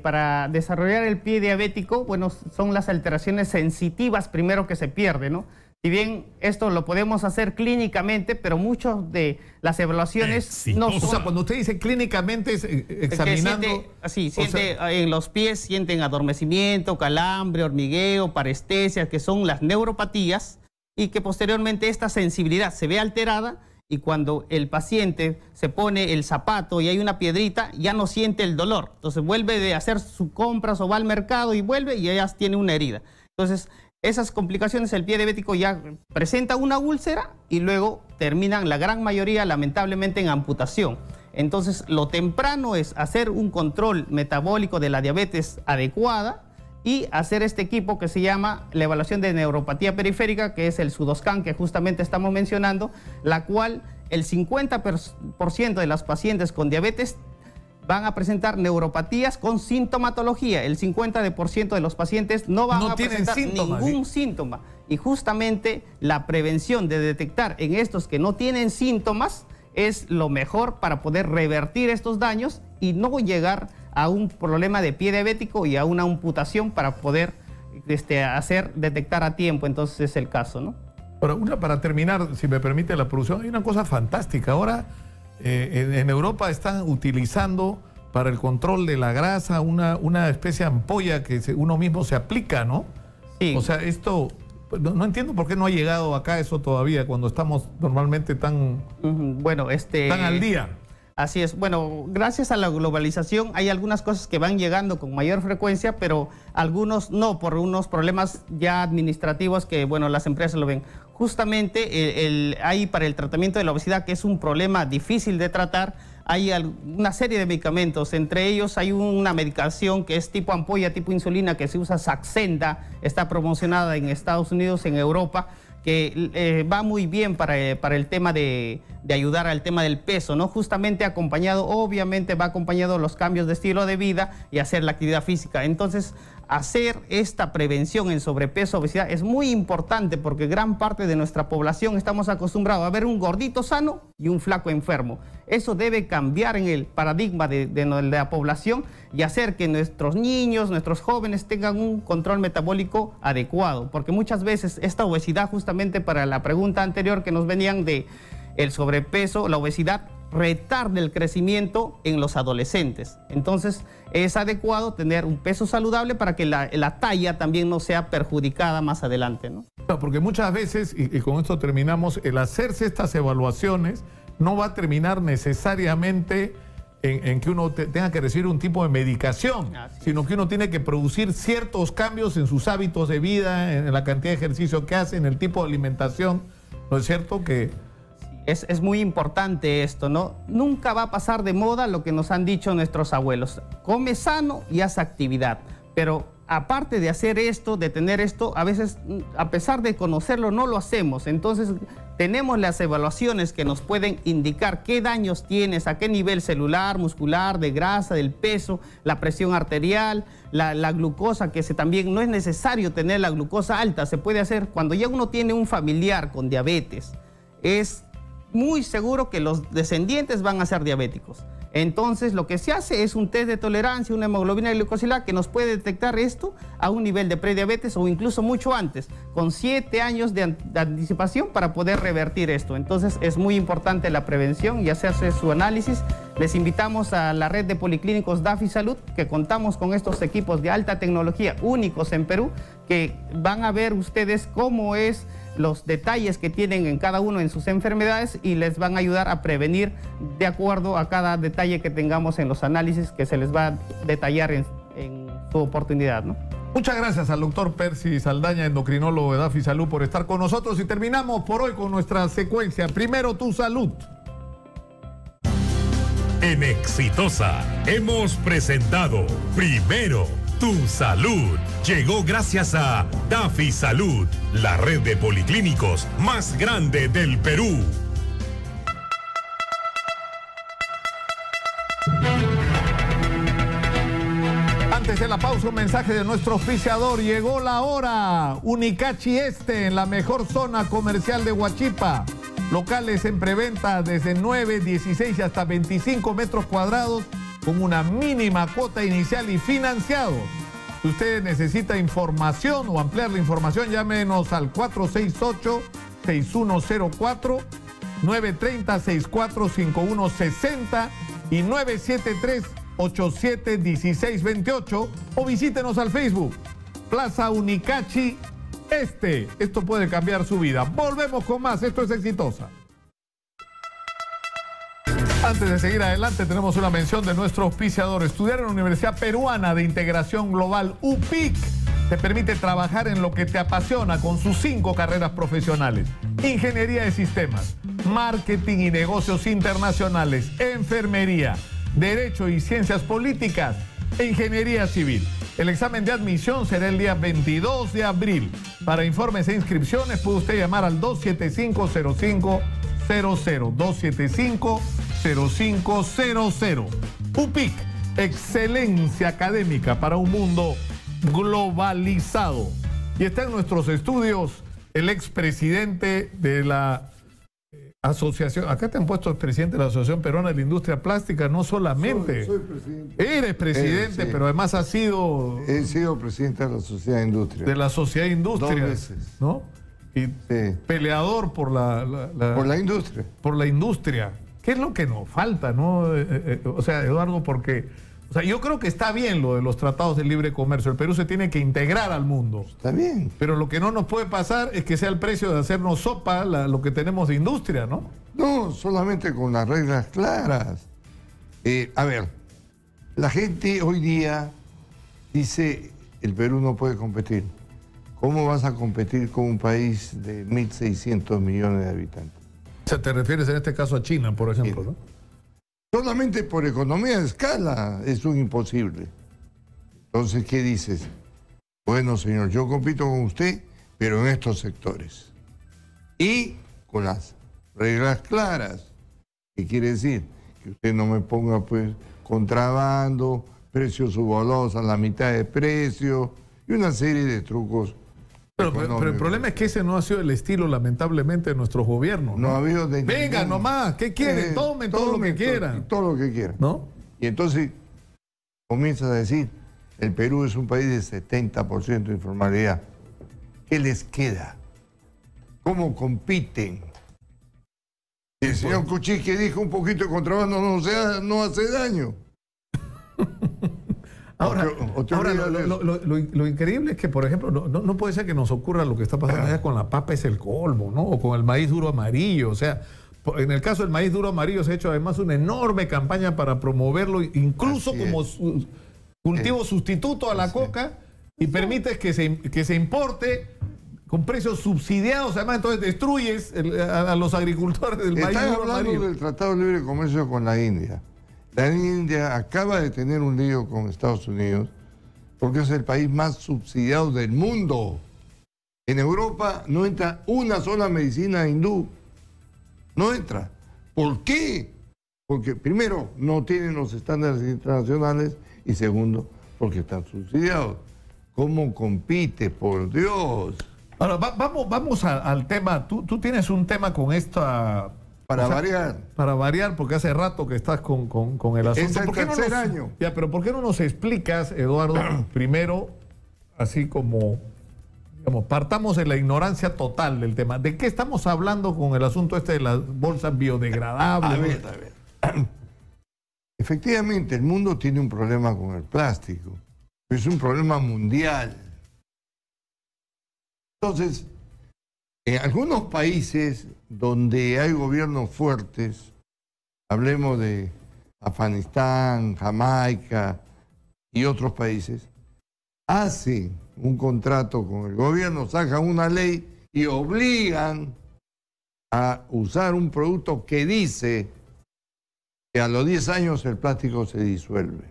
Para desarrollar el pie diabético, bueno, son las alteraciones sensitivas primero que se pierden, ¿no? Si bien esto lo podemos hacer clínicamente, pero muchas de las evaluaciones no son... O sea, cuando usted dice clínicamente es examinando... Siente en los pies, sienten adormecimiento, calambre, hormigueo, parestesia, que son las neuropatías, y que posteriormente esta sensibilidad se ve alterada, y cuando el paciente se pone el zapato y hay una piedrita, ya no siente el dolor. Entonces vuelve de hacer sus compras o va al mercado y vuelve y ya tiene una herida. Entonces, esas complicaciones, el pie diabético ya presenta una úlcera y luego terminan la gran mayoría lamentablemente en amputación. Entonces, lo temprano es hacer un control metabólico de la diabetes adecuada y hacer este equipo que se llama la evaluación de neuropatía periférica, que es el Sudoscan que justamente estamos mencionando, la cual el 50% de los pacientes con diabetes van a presentar neuropatías con sintomatología. El 50% de los pacientes no van a presentar ningún síntoma. Y justamente la prevención de detectar en estos que no tienen síntomas es lo mejor para poder revertir estos daños y no llegar a un problema de pie diabético y a una amputación para poder detectar a tiempo. Entonces es el caso, ¿no? Para terminar, si me permite la producción, hay una cosa fantástica. Ahora en Europa están utilizando para el control de la grasa una especie de ampolla que uno mismo se aplica, ¿no? Sí. O sea, esto... No entiendo por qué no ha llegado acá eso todavía, cuando estamos normalmente tan al día. Así es. Bueno, gracias a la globalización hay algunas cosas que van llegando con mayor frecuencia, pero algunos no, por unos problemas ya administrativos que, bueno, las empresas lo ven. Justamente hay para el tratamiento de la obesidad, que es un problema difícil de tratar, hay una serie de medicamentos. Entre ellos hay una medicación que es tipo ampolla, tipo insulina, que se usa, Saxenda, está promocionada en Estados Unidos, en Europa, que va muy bien para el tema de ayudar al tema del peso, ¿no? Justamente acompañado, obviamente va acompañado los cambios de estilo de vida y hacer la actividad física. Entonces, hacer esta prevención en sobrepeso, obesidad, es muy importante porque gran parte de nuestra población estamos acostumbrados a ver un gordito sano y un flaco enfermo. Eso debe cambiar en el paradigma de la población y hacer que nuestros niños, nuestros jóvenes tengan un control metabólico adecuado, porque muchas veces esta obesidad, justamente para la pregunta anterior que nos venían de el sobrepeso, la obesidad retarda el crecimiento en los adolescentes. Entonces es adecuado tener un peso saludable para que la talla también no sea perjudicada más adelante, ¿no? Porque muchas veces, y con esto terminamos, el hacerse estas evaluaciones no va a terminar necesariamente en que uno tenga que recibir un tipo de medicación, sino que uno tiene que producir ciertos cambios en sus hábitos de vida, en la cantidad de ejercicio que hace, en el tipo de alimentación. ¿No es cierto que...? Es muy importante esto, ¿no? Nunca va a pasar de moda lo que nos han dicho nuestros abuelos. Come sano y haz actividad. Pero aparte de hacer esto, de tener esto, a veces, a pesar de conocerlo, no lo hacemos. Entonces, tenemos las evaluaciones que nos pueden indicar qué daños tienes, a qué nivel celular, muscular, de grasa, del peso, la presión arterial, la glucosa, que también no es necesario tener la glucosa alta. Se puede hacer cuando ya uno tiene un familiar con diabetes. Es muy seguro que los descendientes van a ser diabéticos. Entonces, lo que se hace es un test de tolerancia, una hemoglobina glicosilada que nos puede detectar esto a un nivel de prediabetes o incluso mucho antes, con 7 años de anticipación para poder revertir esto. Entonces, es muy importante la prevención y hacerse su análisis. Les invitamos a la red de policlínicos DafiSalud, que contamos con estos equipos de alta tecnología únicos en Perú, que van a ver ustedes cómo es los detalles que tienen en cada uno en sus enfermedades y les van a ayudar a prevenir de acuerdo a cada detalle que tengamos en los análisis que se les va a detallar en su oportunidad, ¿no? Muchas gracias al doctor Percy Saldaña, endocrinólogo de DafiSalud, por estar con nosotros, y terminamos por hoy con nuestra secuencia Primero tu Salud. En Exitosa hemos presentado Primero tu Salud. Llegó gracias a DafiSalud, la red de policlínicos más grande del Perú. Antes de la pausa, un mensaje de nuestro auspiciador. Llegó la hora. Unicachi Este, en la mejor zona comercial de Huachipa. Locales en preventa desde 9, 16 y hasta 25 metros cuadrados con una mínima cuota inicial y financiado. Si usted necesita información o ampliar la información, llámenos al 468-6104, 930-645160 y 973-871628, o visítenos al Facebook, Plaza Unicachi Este. Esto puede cambiar su vida. Volvemos con más. Esto es Exitosa. Antes de seguir adelante, tenemos una mención de nuestro auspiciador. Estudiar en la Universidad Peruana de Integración Global, UPIC, te permite trabajar en lo que te apasiona con sus 5 carreras profesionales: ingeniería de sistemas, marketing y negocios internacionales, enfermería, derecho y ciencias políticas e ingeniería civil. El examen de admisión será el día 22 de abril. Para informes e inscripciones puede usted llamar al 275-0500, 275-0500. UPIC, excelencia académica para un mundo globalizado. Y está en nuestros estudios el expresidente de la asociación, acá te han puesto el presidente de la Asociación Peruana de la Industria Plástica, no solamente. Soy presidente. Eres presidente, sí. Pero además has sido... He sido presidente de la Sociedad de Industria. De la Sociedad de Industria. 2 veces. ¿No? Y sí. Peleador por por la industria. Por la industria. ¿Qué es lo que nos falta, no? O sea, Eduardo, porque... O sea, yo creo que está bien lo de los tratados de libre comercio. El Perú se tiene que integrar al mundo. Está bien. Pero lo que no nos puede pasar es que sea el precio de hacernos sopa lo que tenemos de industria, ¿no? No, solamente con las reglas claras. A ver, la gente hoy día dice, el Perú no puede competir. ¿Cómo vas a competir con un país de 1.600 millones de habitantes? O sea, te refieres en este caso a China, por ejemplo, ¿no? Solamente por economía de escala es un imposible. Entonces, ¿qué dices? Bueno, señor, yo compito con usted, pero en estos sectores. Y con las reglas claras. ¿Qué quiere decir? Que usted no me ponga, pues, contrabando, precios subvaluados a la mitad de precio y una serie de trucos. Pero el problema es que ese no ha sido el estilo, lamentablemente, de nuestros gobiernos. No ha habido de Venga nomás, ¿qué quieren? Tomen todo lo que quieran. Todo lo que quieran. ¿No? Y entonces comienzas a decir, el Perú es un país de 70% de informalidad. ¿Qué les queda? ¿Cómo compiten? El señor Kuczynski dijo un poquito de contrabando no hace daño. Ahora, lo increíble es que, por ejemplo, no puede ser que nos ocurra lo que está pasando allá con la papa, es el colmo, ¿no? O con el maíz duro amarillo. O sea, en el caso del maíz duro amarillo se ha hecho además una enorme campaña para promoverlo, incluso como cultivo sustituto a la coca, y permites que se importe con precios subsidiados. Además, entonces destruyes a los agricultores del maíz duro amarillo. Están hablando del Tratado de Libre Comercio con la India. La India acaba de tener un lío con Estados Unidos porque es el país más subsidiado del mundo. En Europa no entra una sola medicina hindú. No entra. ¿Por qué? Porque primero no tienen los estándares internacionales y segundo porque están subsidiados. ¿Cómo compite? Por Dios. Ahora, vamos al tema. Tú tienes un tema con esta... Para variar. Para variar, porque hace rato que estás con el asunto. Es el tercer año. Ya, pero ¿por qué no nos explicas, Eduardo, primero, así como, digamos, partamos de la ignorancia total del tema? ¿De qué estamos hablando con el asunto este de las bolsas biodegradables? A ver. Efectivamente, el mundo tiene un problema con el plástico. Es un problema mundial. Entonces, en algunos países donde hay gobiernos fuertes, hablemos de Afganistán, Jamaica y otros países, hacen un contrato con el gobierno, sacan una ley y obligan a usar un producto que dice que a los 10 años el plástico se disuelve.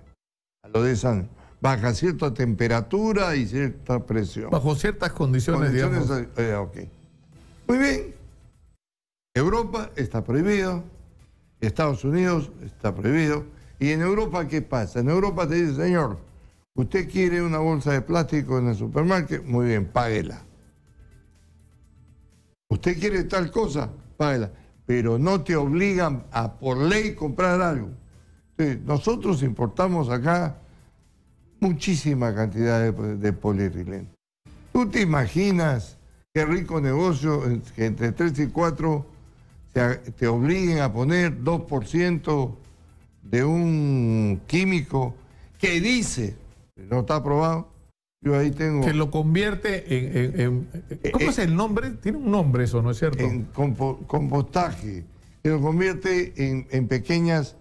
A los 10 años. Baja cierta temperatura y cierta presión. Bajo ciertas condiciones, digamos. Ok. Muy bien. Europa está prohibido, Estados Unidos está prohibido. ¿Y en Europa qué pasa? En Europa te dice, señor, usted quiere una bolsa de plástico en el supermercado, muy bien, páguela. Usted quiere tal cosa, páguela. Pero no te obligan a por ley comprar algo. Entonces, nosotros importamos acá muchísima cantidad de polietileno. ¿Tú te imaginas qué rico negocio que entre 3 y 4 te obliguen a poner 2% de un químico que dice, no está aprobado? Yo ahí tengo... Que lo convierte en ¿cómo es el nombre? Tiene un nombre eso, ¿no es cierto? En compostaje. Que lo convierte en pequeñas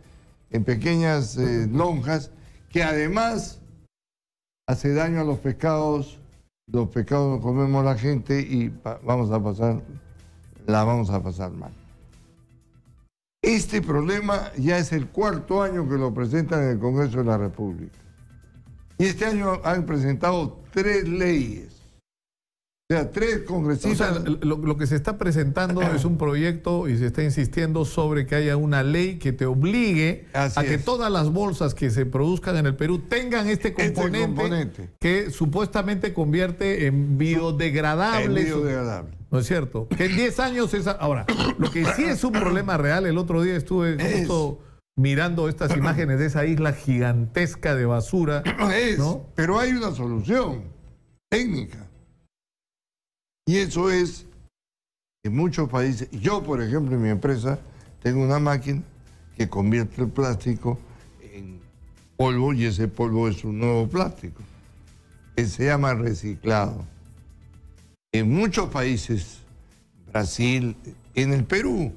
lonjas que además hace daño a los pescados. Los pescados comemos la gente y la vamos a pasar mal. Este problema ya es el 4º año que lo presentan en el Congreso de la República. Y este año han presentado 3 leyes. O sea, 3 congresistas... O sea, lo que se está presentando es un proyecto y se está insistiendo sobre que haya una ley que te obligue a que todas las bolsas que se produzcan en el Perú tengan este componente que supuestamente convierte en biodegradable. ¿No es cierto? Que en 10 años es... Ahora, lo que sí es un problema real, el otro día estuve justo mirando estas imágenes de esa isla gigantesca de basura. ¿No? Pero hay una solución técnica. Y eso es, en muchos países, yo por ejemplo en mi empresa tengo una máquina que convierte el plástico en polvo y ese polvo es un nuevo plástico, que se llama reciclado. En muchos países, Brasil, en el Perú,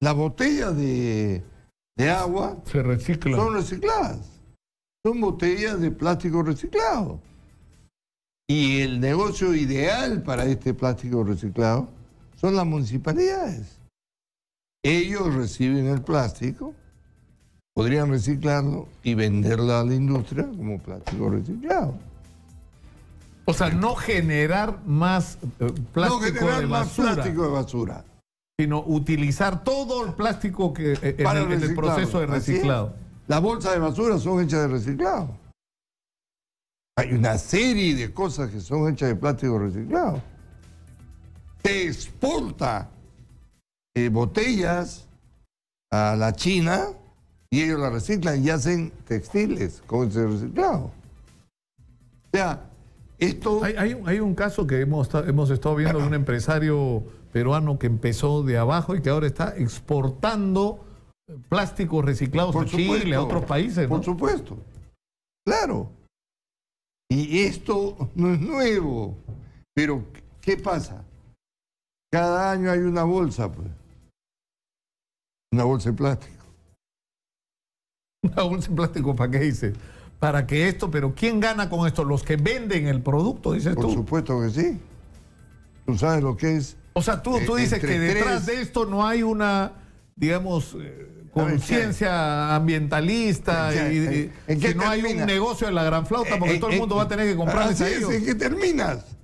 la botella de de agua Se reciclan. son recicladas. Son botellas de plástico reciclado. Y el negocio ideal para este plástico reciclado son las municipalidades. Ellos reciben el plástico, podrían reciclarlo y venderlo a la industria como plástico reciclado. O sea, no generar más plástico, No generar de más basura, plástico de basura. sino utilizar todo el plástico que en el proceso de Así es. reciclado. Las bolsas de basura son hechas de reciclado. Hay una serie de cosas que son hechas de plástico reciclado. Se exporta botellas a la China y ellos la reciclan y hacen textiles con ese reciclado. O sea, esto... Hay un caso que hemos estado viendo de un empresario peruano que empezó de abajo y que ahora está exportando plásticos reciclados a Chile, a otros países, ¿no? Por supuesto. Claro. Y esto no es nuevo. Pero, ¿qué pasa? Cada año hay una bolsa, pues. Una bolsa de plástico. Una bolsa de plástico, ¿para qué dice? Para que esto, pero ¿quién gana con esto? Los que venden el producto, dices tú. Por supuesto que sí. Tú sabes lo que es. O sea, tú dices que detrás de esto no hay una, digamos, conciencia ambientalista, y que no hay un negocio de la gran flauta porque todo el mundo va a tener que comprarles a ellos. ¿En qué terminas?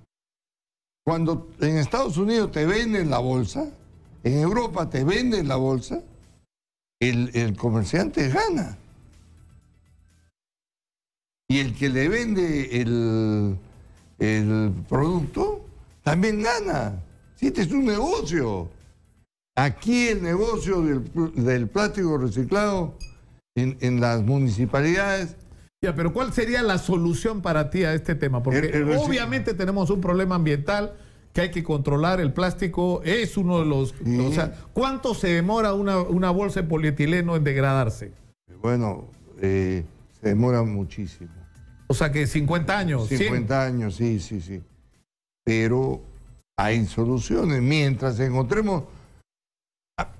Cuando en Estados Unidos te venden la bolsa, en Europa te venden la bolsa, el comerciante gana. Y el que le vende el producto también gana. Si este es un negocio. Aquí el negocio del plástico reciclado en las municipalidades. Ya, pero ¿cuál sería la solución para ti a este tema? Porque obviamente tenemos un problema ambiental que hay que controlar. El plástico es uno de los... Sí. O sea, ¿cuánto se demora una bolsa de polietileno en degradarse? Bueno, se demora muchísimo. O sea que 50 años. 50 años, sí. Pero hay soluciones. Mientras encontremos...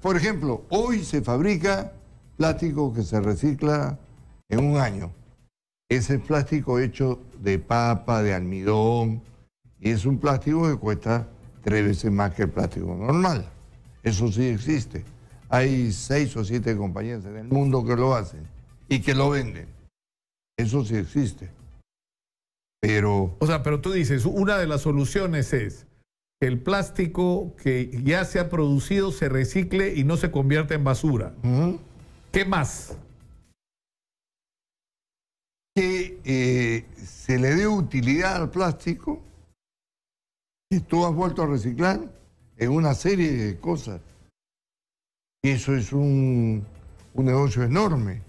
Por ejemplo, hoy se fabrica plástico que se recicla en un año. Ese plástico hecho de papa, de almidón, y es un plástico que cuesta 3 veces más que el plástico normal. Eso sí existe. Hay 6 o 7 compañías en el mundo que lo hacen y que lo venden. Eso sí existe. Pero... O sea, pero tú dices, una de las soluciones es que el plástico que ya se ha producido se recicle y no se convierta en basura. ¿Qué más? Que se le dé utilidad al plástico que tú has vuelto a reciclar en una serie de cosas. Y eso es un negocio enorme.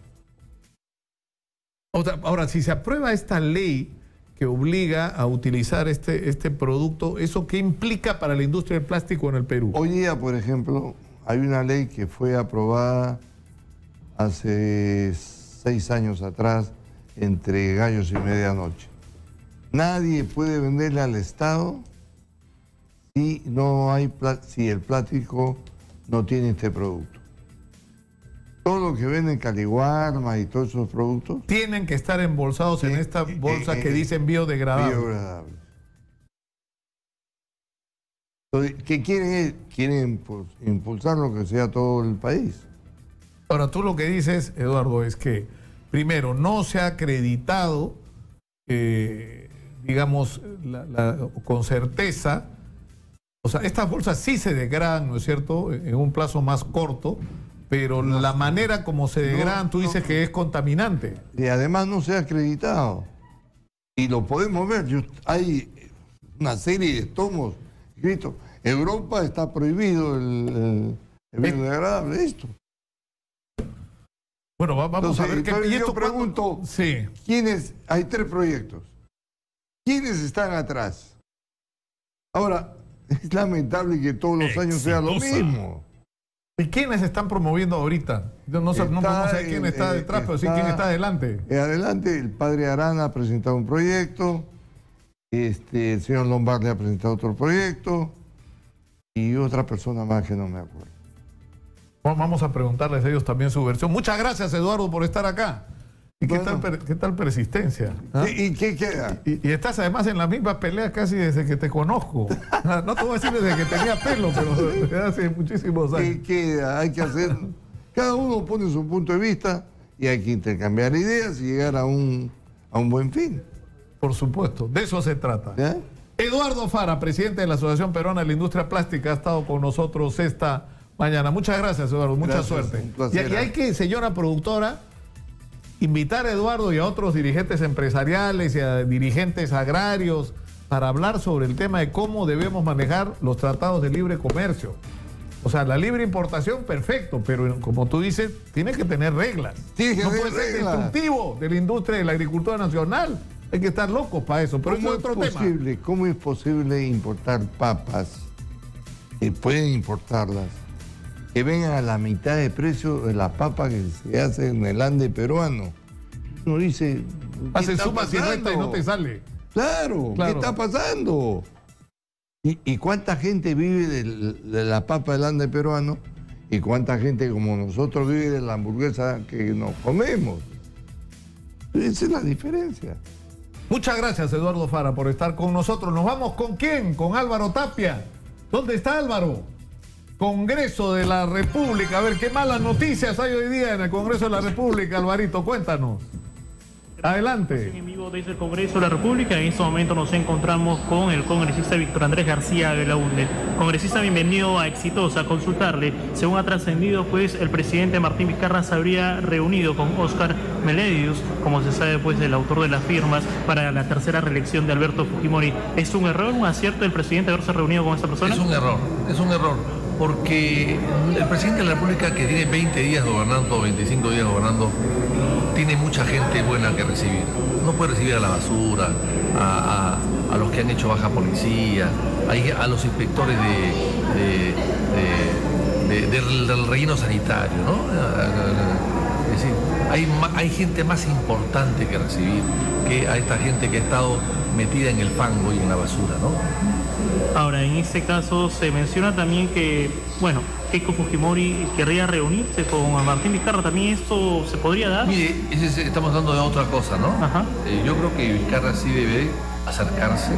O sea, ahora, si se aprueba esta ley que obliga a utilizar este producto, ¿eso qué implica para la industria del plástico en el Perú? Hoy día, por ejemplo, hay una ley que fue aprobada hace 6 años atrás, entre gallos y medianoche. Nadie puede venderle al Estado si el plástico no tiene este producto. Todo lo que venden Caliwarma y todos esos productos tienen que estar embolsados en esta bolsa que dicen biodegradable. Biodegradable. Entonces, ¿qué quieren? Quieren impulsar lo que sea todo el país. Ahora, tú lo que dices, Eduardo, es que primero, no se ha acreditado, digamos, con certeza. O sea, estas bolsas sí se degradan, ¿no es cierto?, en un plazo más corto, pero la manera como se degradan, tú dices que es contaminante. Y además no se ha acreditado. Y lo podemos ver. Hay una serie de tomos escritos. Europa está prohibido el biodegradable, esto. Bueno, vamos a ver qué... Yo pregunto, sí. ¿quiénes? Hay 3 proyectos. ¿Quiénes están atrás? Ahora, es lamentable que todos los años sea lo mismo. ¿Y quiénes están promoviendo ahorita? No sé quién está detrás, pero sí quién está adelante. Adelante, el padre Arana ha presentado un proyecto, el señor Lombardi ha presentado otro proyecto y otra persona más que no me acuerdo. Vamos a preguntarles a ellos también su versión. Muchas gracias, Eduardo, por estar acá. ¿Y bueno, qué tal persistencia? ¿Ah? ¿Y qué queda? Y estás además en la misma pelea casi desde que te conozco. No te voy a decir desde que tenía pelo, pero desde hace muchísimos años. ¿Qué queda? Hay que hacer... Cada uno pone su punto de vista y hay que intercambiar ideas y llegar a un buen fin. Por supuesto, de eso se trata. ¿Ya? Eduardo Fara, presidente de la Asociación Peruana de la Industria Plástica, ha estado con nosotros esta mañana. Muchas gracias, Eduardo. Mucha Gracias, suerte. un placer. Y hay que, señora productora, invitar a Eduardo y a otros dirigentes empresariales y a dirigentes agrarios para hablar sobre el tema de cómo debemos manejar los tratados de libre comercio. O sea, la libre importación, perfecto, pero como tú dices, tiene que tener reglas. Tiene que no haber puede ser reglas. destructivo de la industria de la agricultura nacional. Hay que estar locos para eso, pero eso es otro tema. ¿Cómo es posible importar papas, que pueden importarlas, que vengan a la mitad de precio de la papa que se hace en el Ande peruano? Uno dice... Haces sumas y restas y no te sale. Claro, ¿qué está pasando? ¿Y cuánta gente vive de la papa del Ande peruano? ¿Y cuánta gente como nosotros vive de la hamburguesa que nos comemos? Esa es la diferencia. Muchas gracias, Eduardo Fara, por estar con nosotros. ¿Nos vamos con quién? Con Álvaro Tapia. ¿Dónde está Álvaro? Congreso de la República. A ver, ¿qué malas noticias hay hoy día en el Congreso de la República, Alvarito? Cuéntanos. Adelante. En vivo desde el Congreso de la República. En este momento nos encontramos con el congresista Víctor Andrés García Belaúnde. Congresista, bienvenido a Exitosa. A consultarle, según ha trascendido, pues el presidente Martín Vizcarra se habría reunido con Óscar Meledius, como se sabe, pues el autor de las firmas para la tercera reelección de Alberto Fujimori. ¿Es un error, un acierto del presidente haberse reunido con esta persona? Es un error, porque el presidente de la República, que tiene 20 días gobernando, 25 días gobernando, tiene mucha gente buena que recibir. No puede recibir a la basura, a los que han hecho baja policía, a los inspectores del relleno sanitario, ¿no? Es decir, hay gente más importante que recibir que a esta gente que ha estado metida en el fango y en la basura, ¿no? Ahora, en este caso se menciona también que, bueno, Keiko Fujimori querría reunirse con Martín Vizcarra. ¿También esto se podría dar? Mire, estamos hablando de otra cosa, ¿no? Yo creo que Vizcarra sí debe acercarse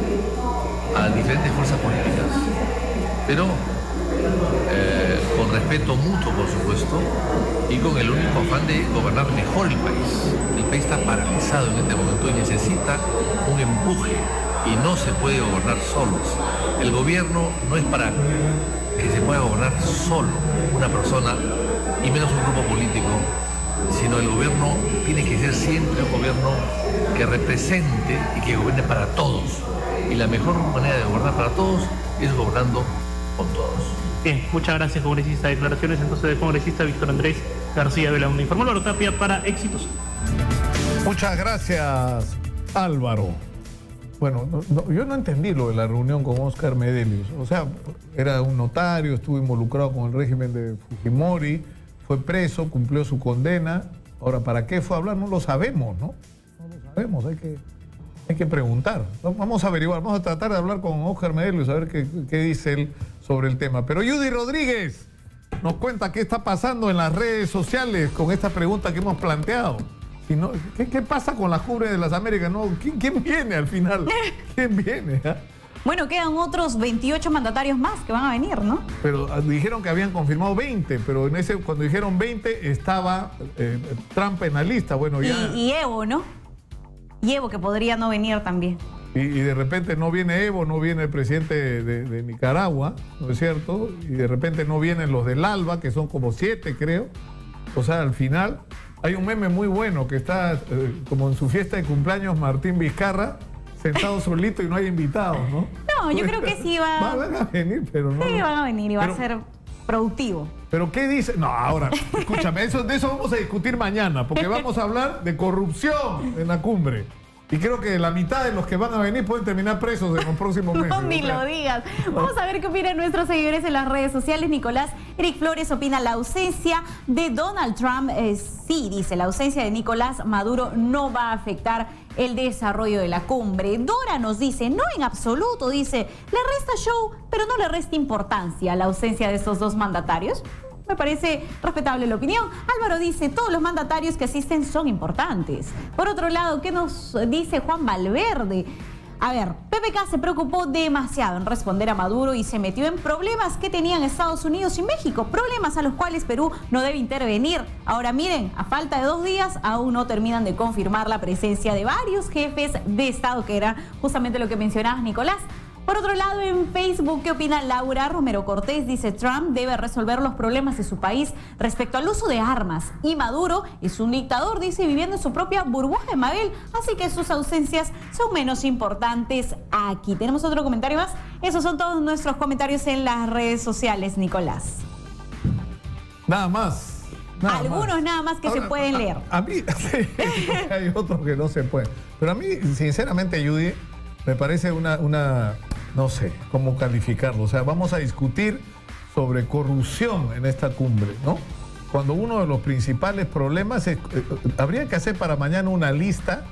a diferentes fuerzas políticas, pero con respeto mutuo, por supuesto, y con el único afán de gobernar mejor el país. El país está paralizado en este momento y necesita un empuje, y no se puede gobernar solos. El gobierno no es para que se pueda gobernar solo una persona, y menos un grupo político, sino el gobierno tiene que ser siempre un gobierno que represente y que gobierne para todos. Y la mejor manera de gobernar para todos es gobernando con todos. Bien, muchas gracias, congresista. Declaraciones entonces del congresista Víctor Andrés García Belaúnde. Informó Álvaro Tapia para Éxitos. Muchas gracias, Álvaro. Bueno, yo no entendí lo de la reunión con Óscar Meledius. O sea, era un notario, estuvo involucrado con el régimen de Fujimori, fue preso, cumplió su condena. Ahora, ¿para qué fue a hablar? No lo sabemos, ¿no? No lo sabemos, hay que preguntar. Vamos a averiguar, vamos a tratar de hablar con Óscar Meledius, a ver qué dice él sobre el tema. Pero Judy Rodríguez nos cuenta qué está pasando en las redes sociales con esta pregunta que hemos planteado. No, ¿qué pasa con la cumbre de las Américas? No, ¿quién viene al final? ¿Quién viene? Bueno, quedan otros 28 mandatarios más que van a venir, ¿no? Pero dijeron que habían confirmado 20, pero cuando dijeron 20 estaba Trump en la lista. Bueno, ya... Y Evo, ¿no? Y Evo, que podría no venir también. Y de repente no viene Evo, no viene el presidente de Nicaragua, ¿no es cierto? Y de repente no vienen los del ALBA, que son como 7, creo. O sea, al final... Hay un meme muy bueno que está como en su fiesta de cumpleaños Martín Vizcarra, sentado solito y no hay invitados, ¿no? No, yo creo que sí van a venir, pero no. Sí, van a venir y va a ser productivo. ¿Pero qué dice? No, ahora, escúchame, de eso vamos a discutir mañana, porque vamos a hablar de corrupción en la cumbre. Y creo que la mitad de los que van a venir pueden terminar presos en los próximos meses. No, ni lo digas. Vamos a ver qué opinan nuestros seguidores en las redes sociales. Nicolás Eric Flores opina: la ausencia de Donald Trump, sí, dice, la ausencia de Nicolás Maduro no va a afectar el desarrollo de la cumbre. Dora nos dice: no en absoluto, dice, le resta show, pero no le resta importancia a la ausencia de estos dos mandatarios. me parece respetable la opinión. Álvaro dice, todos los mandatarios que asisten son importantes. Por otro lado, ¿qué nos dice Juan Valverde? A ver, PPK se preocupó demasiado en responder a Maduro y se metió en problemas que tenían Estados Unidos y México, problemas a los cuales Perú no debe intervenir. Ahora miren, a falta de 2 días aún no terminan de confirmar la presencia de varios jefes de Estado, que era justamente lo que mencionabas, Nicolás. Por otro lado, en Facebook, ¿qué opina Laura Romero Cortés? Dice, Trump debe resolver los problemas de su país respecto al uso de armas. Y Maduro es un dictador, dice, viviendo en su propia burbuja de Mabel. Así que sus ausencias son menos importantes aquí. ¿Tenemos otro comentario más? Esos son todos nuestros comentarios en las redes sociales, Nicolás. Nada más. Algunos nada más que ahora, se pueden leer. A mí, sí, hay otros que no se pueden. Pero a mí, sinceramente, Judy, me parece no sé cómo calificarlo. O sea, vamos a discutir sobre corrupción en esta cumbre, ¿no? Cuando uno de los principales problemas es, habría que hacer para mañana una lista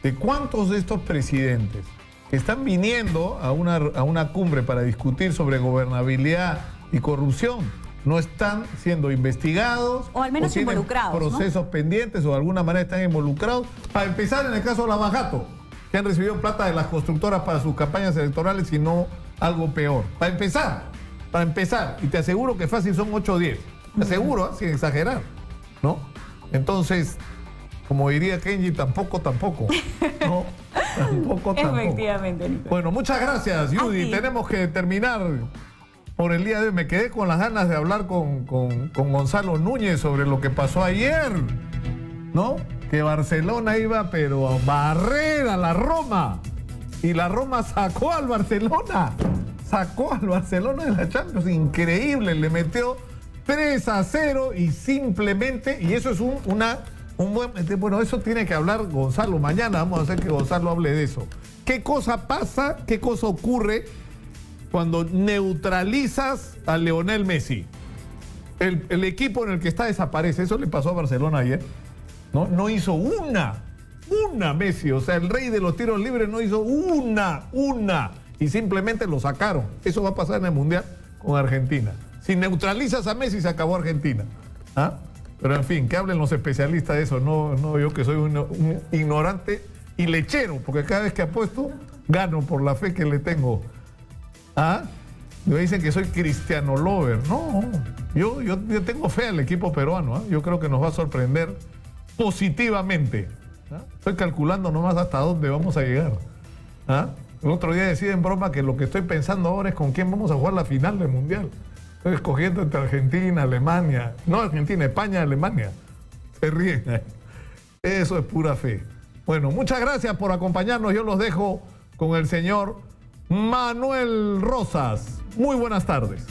de cuántos de estos presidentes que están viniendo a una cumbre para discutir sobre gobernabilidad y corrupción no están siendo investigados o al menos involucrados, procesos, ¿no?, pendientes o de alguna manera están involucrados. Para empezar, en el caso de Lavajato, que han recibido plata de las constructoras para sus campañas electorales y no algo peor. Para empezar, y te aseguro que fácil son 8 o 10. Te aseguro, sin exagerar, ¿no? Entonces, como diría Kenji, tampoco. ¿No? Tampoco. Efectivamente, Nicolás. Bueno, muchas gracias, Judy. Tenemos que terminar por el día de hoy. Me quedé con las ganas de hablar con Gonzalo Núñez sobre lo que pasó ayer, ¿no? Que Barcelona iba, pero a barrer a la Roma. Y la Roma sacó al Barcelona. Sacó al Barcelona de la Champions. Increíble. Le metió 3-0 y simplemente... Y eso es un buen... Bueno, eso tiene que hablar Gonzalo mañana. Vamos a hacer que Gonzalo hable de eso. ¿Qué cosa pasa? ¿Qué cosa ocurre cuando neutralizas a Lionel Messi? El equipo en el que está desaparece. Eso le pasó a Barcelona ayer. No hizo una Messi, o sea, el rey de los tiros libres no hizo una, y simplemente lo sacaron. Eso va a pasar en el Mundial con Argentina. Si neutralizas a Messi, se acabó Argentina. ¿Ah? Pero en fin, que hablen los especialistas de eso, no yo que soy un ignorante y lechero, porque cada vez que apuesto, gano por la fe que le tengo. ¿Ah? Me dicen que soy cristiano lover. No, yo tengo fe al equipo peruano. ¿Ah? Yo creo que nos va a sorprender positivamente. ¿Ah? Estoy calculando nomás hasta dónde vamos a llegar. ¿Ah? El otro día decía en broma que lo que estoy pensando ahora es con quién vamos a jugar la final del Mundial. Estoy escogiendo entre Argentina, Alemania. No Argentina, España, Alemania. Se ríen. Eso es pura fe. Bueno, muchas gracias por acompañarnos. Yo los dejo con el señor Manuel Rosas. Muy buenas tardes.